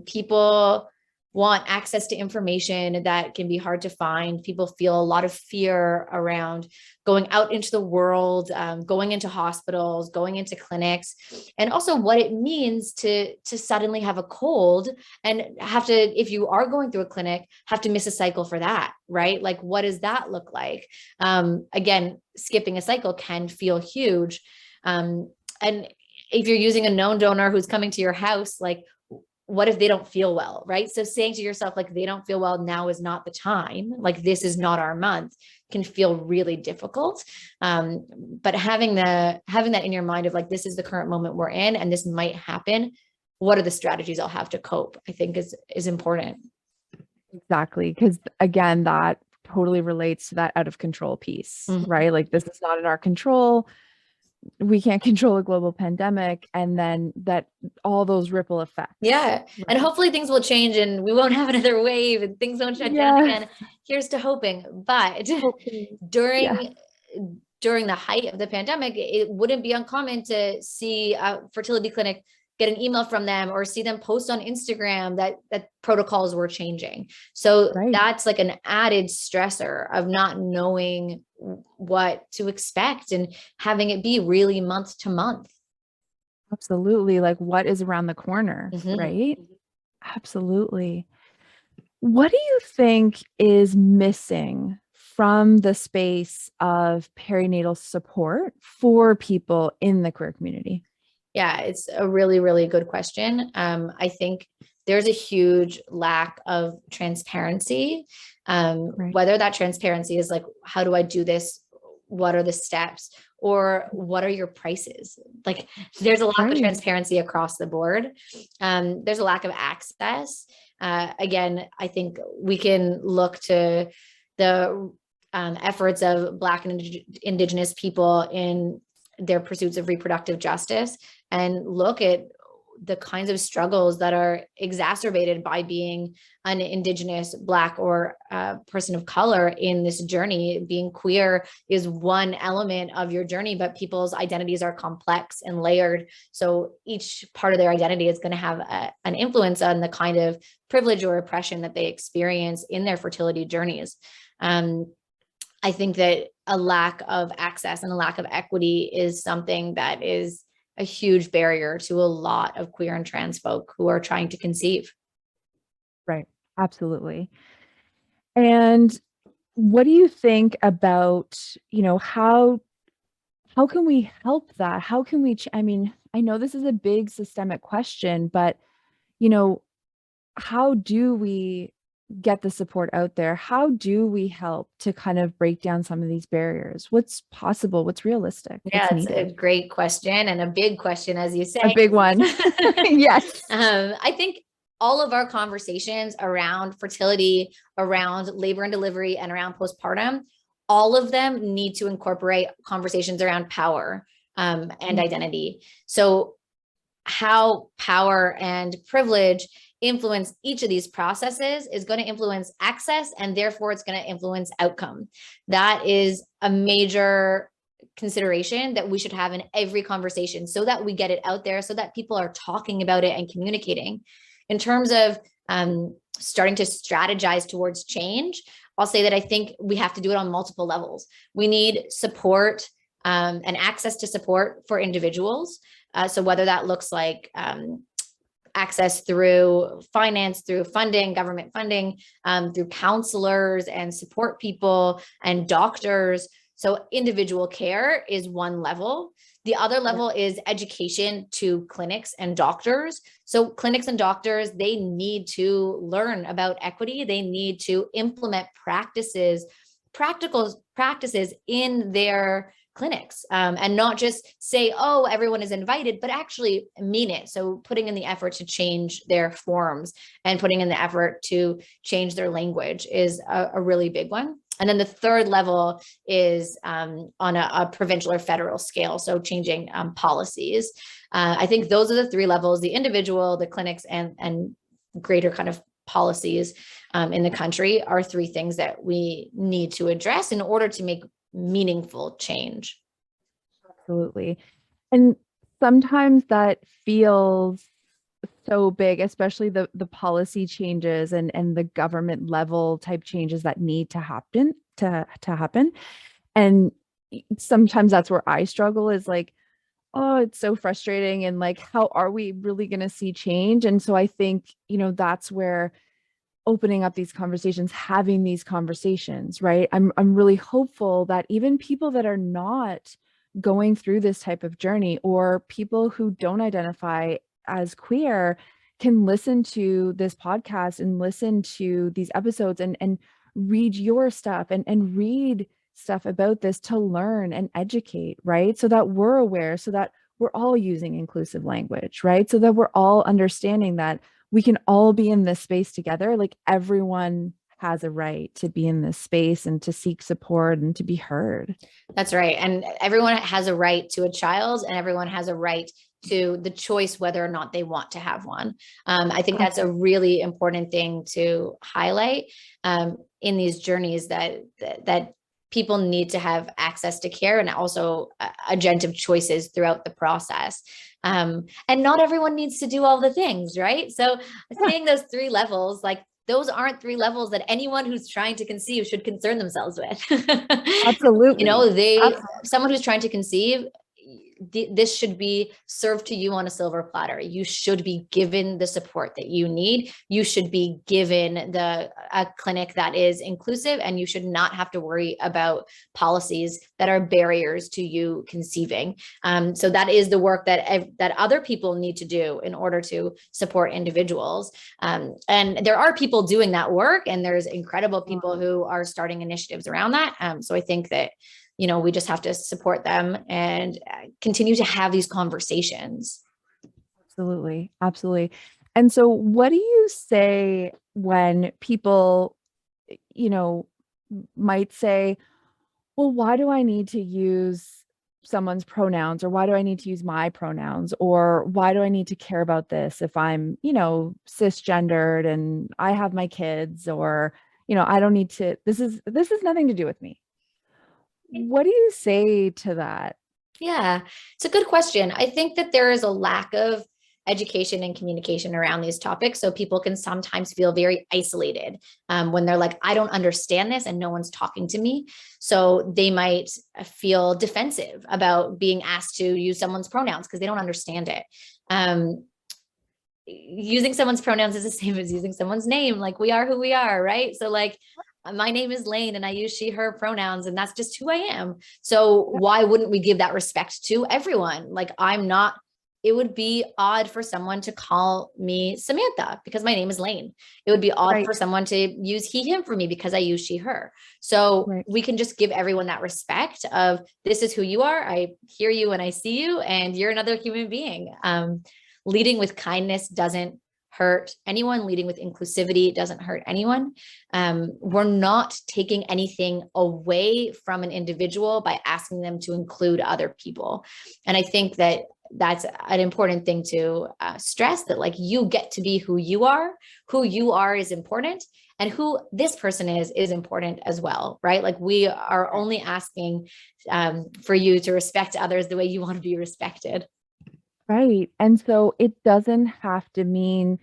People want access to information that can be hard to find. People feel a lot of fear around going out into the world, going into hospitals, going into clinics, and also what it means to suddenly have a cold and have to, if you are going through a clinic, have to miss a cycle for that, right? Like, what does that look like? Again, skipping a cycle can feel huge. And if you're using a known donor who's coming to your house, like, what if they don't feel well, right? So saying to yourself, like, they don't feel well, now is not the time, like, this is not our month, can feel really difficult. But having that in your mind of like, this is the current moment we're in, and this might happen. What are the strategies I'll have to cope? I think is important. Exactly. Because again, that totally relates to that out of control piece, Mhm. right? Like, this is not in our control. We can't control a global pandemic. And then that all those ripple effects. Yeah. And Right. hopefully things will change and we won't have another wave and things won't shut down Yes. again. Here's to hoping. But Hopefully. Yeah. during during the height of the pandemic, it wouldn't be uncommon to see a fertility clinic get an email from them, or see them post on Instagram that protocols were changing. So Right. that's like an added stressor of not knowing what to expect and having it be really month to month. Absolutely. Like, what is around the corner, Mhm. right? Absolutely. What do you think is missing from the space of perinatal support for people in the queer community? Yeah, it's a really, really good question. I think there's a huge lack of transparency. Right. Whether that transparency is like, how do I do this? What are the steps? Or what are your prices? Like, there's a lack of Right. transparency across the board. There's a lack of access. Again, I think we can look to the efforts of Black and Indigenous people in their pursuits of reproductive justice, and look at the kinds of struggles that are exacerbated by being an Indigenous, Black, or person of color in this journey. Being queer is one element of your journey, but people's identities are complex and layered. So each part of their identity is going to have an influence on the kind of privilege or oppression that they experience in their fertility journeys. I think that a lack of access and a lack of equity is something that is a huge barrier to a lot of queer and trans folk who are trying to conceive. Right. Absolutely. And what do you think about, how can we help that? How can we, I mean, I know this is a big systemic question, but, you know, how do we get the support out there? How do we help to kind of break down some of these barriers? What's possible? What's realistic? Yeah, What's it's a needed? great question and a big question, as you A say. big one. Yes. I think all of our conversations around fertility, around labor and delivery, and around postpartum, all of them need to incorporate conversations around power and identity. So, how power and privilege influence each of these processes is going to influence access, and therefore it's going to influence outcome. That is a major consideration that we should have in every conversation so that we get it out there, so that people are talking about it and communicating. In terms of starting to strategize towards change, I'll say that I think we have to do it on multiple levels. We need support and access to support for individuals. So whether that looks like access through finance, through funding, government funding, through counselors and support people and doctors. So individual care is one level. The other level is education to clinics and doctors. So clinics and doctors, they need to learn about equity. They need to implement practical practices in their clinics, and not just say, oh, everyone is invited, but actually mean it. So putting in the effort to change their forms and putting in the effort to change their language is a really big one. And then the third level is on a provincial or federal scale. So changing policies. I think those are the three levels: the individual, the clinics, and greater kind of policies in the country are three things that we need to address in order to make meaningful change. Absolutely. And sometimes that feels so big, especially the policy changes and the government level type changes that need to happen. And sometimes that's where I struggle, is like, oh, it's so frustrating. And like, how are we really going to see change? And so I think, that's where opening up these conversations, having these conversations, right? I'm really hopeful that even people that are not going through this type of journey, or people who don't identify as queer, can listen to this podcast and listen to these episodes and read your stuff and read stuff about this to learn and educate, right? So that we're aware, so that we're all using inclusive language, right? So that we're all understanding that we can all be in this space together. Like, everyone has a right to be in this space and to seek support and to be heard. That's right. And everyone has a right to a child, and everyone has a right to the choice whether or not they want to have one. I think that's a really important thing to highlight in these journeys, that people need to have access to care, and also agentive choices throughout the process. And not everyone needs to do all the things, right? So saying those three levels, like, those aren't three levels that anyone who's trying to conceive should concern themselves with. Absolutely. Someone who's trying to conceive, this should be served to you on a silver platter. You should be given the support that you need. You should be given a clinic that is inclusive, and you should not have to worry about policies that are barriers to you conceiving. So that is the work that other people need to do in order to support individuals. And there are people doing that work, and there's incredible people who are starting initiatives around that. So I think that we just have to support them and continue to have these conversations. Absolutely. Absolutely. And so what do you say when people, you know, might say, well, why do I need to use someone's pronouns, or why do I need to use my pronouns, or why do I need to care about this if I'm, cisgendered and I have my kids, or, I don't need to, this is nothing to do with me. What do you say to that? Yeah, it's a good question. I think that there is a lack of education and communication around these topics. So people can sometimes feel very isolated when they're like, I don't understand this and no one's talking to me. So they might feel defensive about being asked to use someone's pronouns because they don't understand it. using someone's pronouns is the same as using someone's name. Like, we are who we are, right? So like, my name is Laine and I use she, her pronouns, and that's just who I am. So why wouldn't we give that respect to everyone? Like, it would be odd for someone to call me Samantha because my name is Laine. It would be odd for someone to use he, him for me because I use she, her. So we can just give everyone that respect of, this is who you are. I hear you and I see you, and you're another human being. Leading with kindness doesn't hurt anyone. Leading with inclusivity doesn't hurt anyone. We're not taking anything away from an individual by asking them to include other people. And I think that that's an important thing to stress, that like, you get to be who you are. Who you are is important, and who this person is important as well, right? Like, we are only asking for you to respect others the way you want to be respected. Right. And so it doesn't have to mean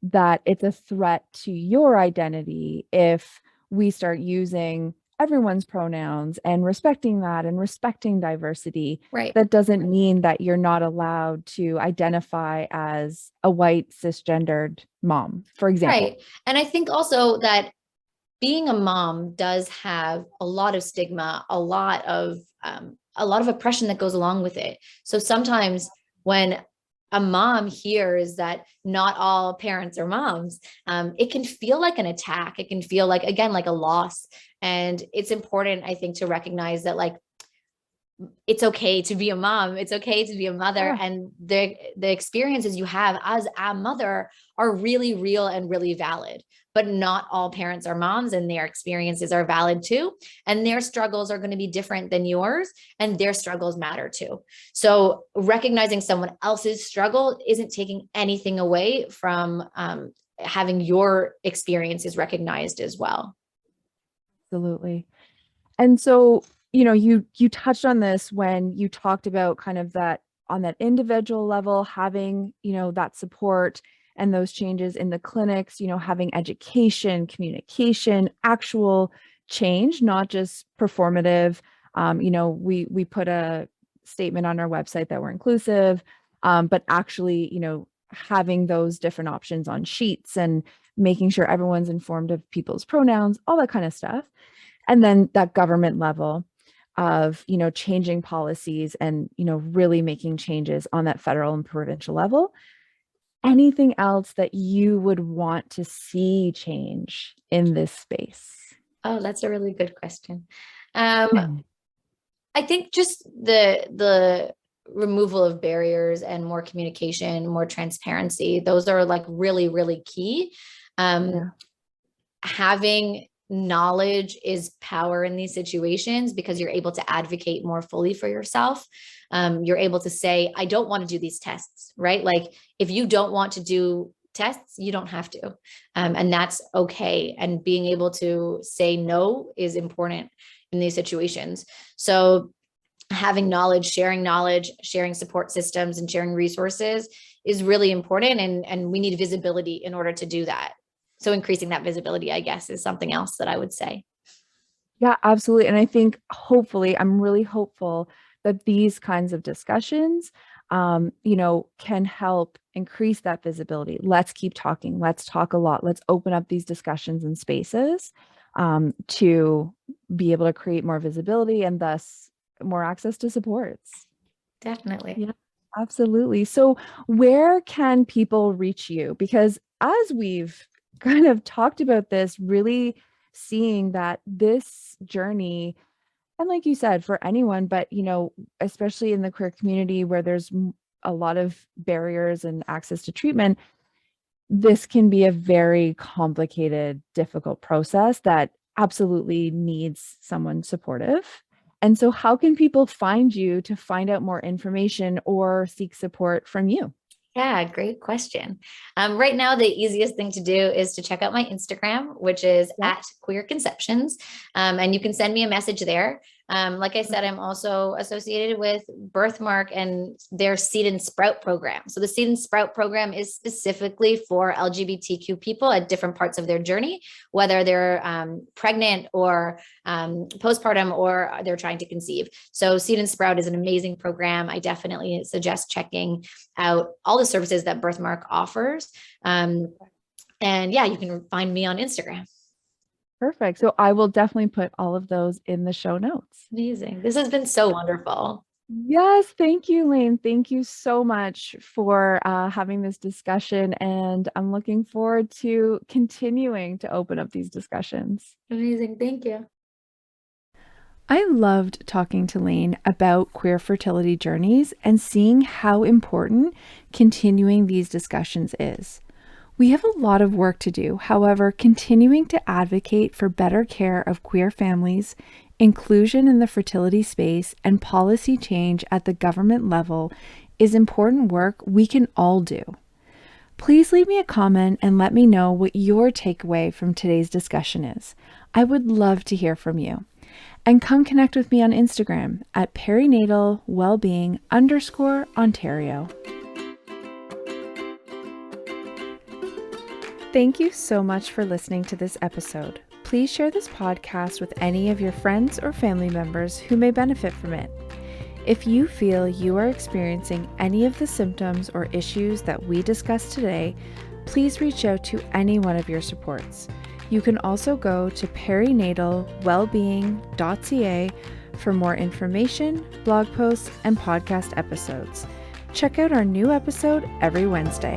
that it's a threat to your identity if we start using everyone's pronouns and respecting that and respecting diversity. Right. That doesn't mean that you're not allowed to identify as a white cisgendered mom, for example. Right. And I think also that being a mom does have a lot of stigma, a lot of oppression that goes along with it. So sometimes when a mom hears that not all parents are moms, it can feel like an attack. It can feel like, again, like a loss. And it's important, I think, to recognize that, like, it's okay to be a mom. It's okay to be a mother. Yeah. And the experiences you have as a mother are really real and really valid, but not all parents are moms, and their experiences are valid too. And their struggles are going to be different than yours, and their struggles matter too. So recognizing someone else's struggle isn't taking anything away from having your experiences recognized as well. Absolutely. And so, you know, you touched on this when you talked about kind of that on that individual level, having, you know, that support and those changes in the clinics, you know, having education, communication, actual change, not just performative. You know, we put a statement on our website that we're inclusive, but actually, you know, having those different options on sheets and making sure everyone's informed of people's pronouns, all that kind of stuff. And then that government level of, you know, changing policies and, you know, really making changes on that federal and provincial level. Anything else that you would want to see change in this space? Oh, that's a really good question. I think just the removal of barriers and more communication, more transparency, those are like really, really key. Having knowledge is power in these situations, because you're able to advocate more fully for yourself. You're able to say, I don't want to do these tests, right? Like, if you don't want to do tests, you don't have to. And that's okay. And being able to say no is important in these situations. So having knowledge, sharing support systems, and sharing resources is really important. And we need visibility in order to do that. So increasing that visibility, I guess, is something else that I would say. Yeah, absolutely. And I think hopefully, I'm really hopeful that these kinds of discussions, you know, can help increase that visibility. Let's keep talking. Let's talk a lot. Let's open up these discussions and spaces to be able to create more visibility and thus more access to supports. Definitely. Yeah, absolutely. So where can people reach you? Because as we've kind of talked about this, really seeing that this journey, and like you said, for anyone, but, you know, especially in the queer community where there's a lot of barriers and access to treatment, this can be a very complicated, difficult process that absolutely needs someone supportive. And so how can people find you to find out more information or seek support from you? Yeah, great question. Right now, the easiest thing to do is to check out my Instagram, which is at Queer Conceptions. And you can send me a message there. Like I said, I'm also associated with Birthmark and their Seed and Sprout program. So the Seed and Sprout program is specifically for LGBTQ people at different parts of their journey, whether they're pregnant or postpartum or they're trying to conceive. So Seed and Sprout is an amazing program. I definitely suggest checking out all the services that Birthmark offers. And yeah, you can find me on Instagram. Perfect. So I will definitely put all of those in the show notes. Amazing. This has been so wonderful. Yes, thank you, Laine. Thank you so much for having this discussion, and I'm looking forward to continuing to open up these discussions. Amazing. Thank you. I loved talking to Laine about queer fertility journeys and seeing how important continuing these discussions is. We have a lot of work to do. However, continuing to advocate for better care of queer families, inclusion in the fertility space, and policy change at the government level is important work we can all do. Please leave me a comment and let me know what your takeaway from today's discussion is. I would love to hear from you. And come connect with me on Instagram at perinatalwellbeing_Ontario. Thank you so much for listening to this episode. Please share this podcast with any of your friends or family members who may benefit from it. If you feel you are experiencing any of the symptoms or issues that we discussed today, please reach out to any one of your supports. You can also go to perinatalwellbeing.ca for more information, blog posts, and podcast episodes. Check out our new episode every Wednesday.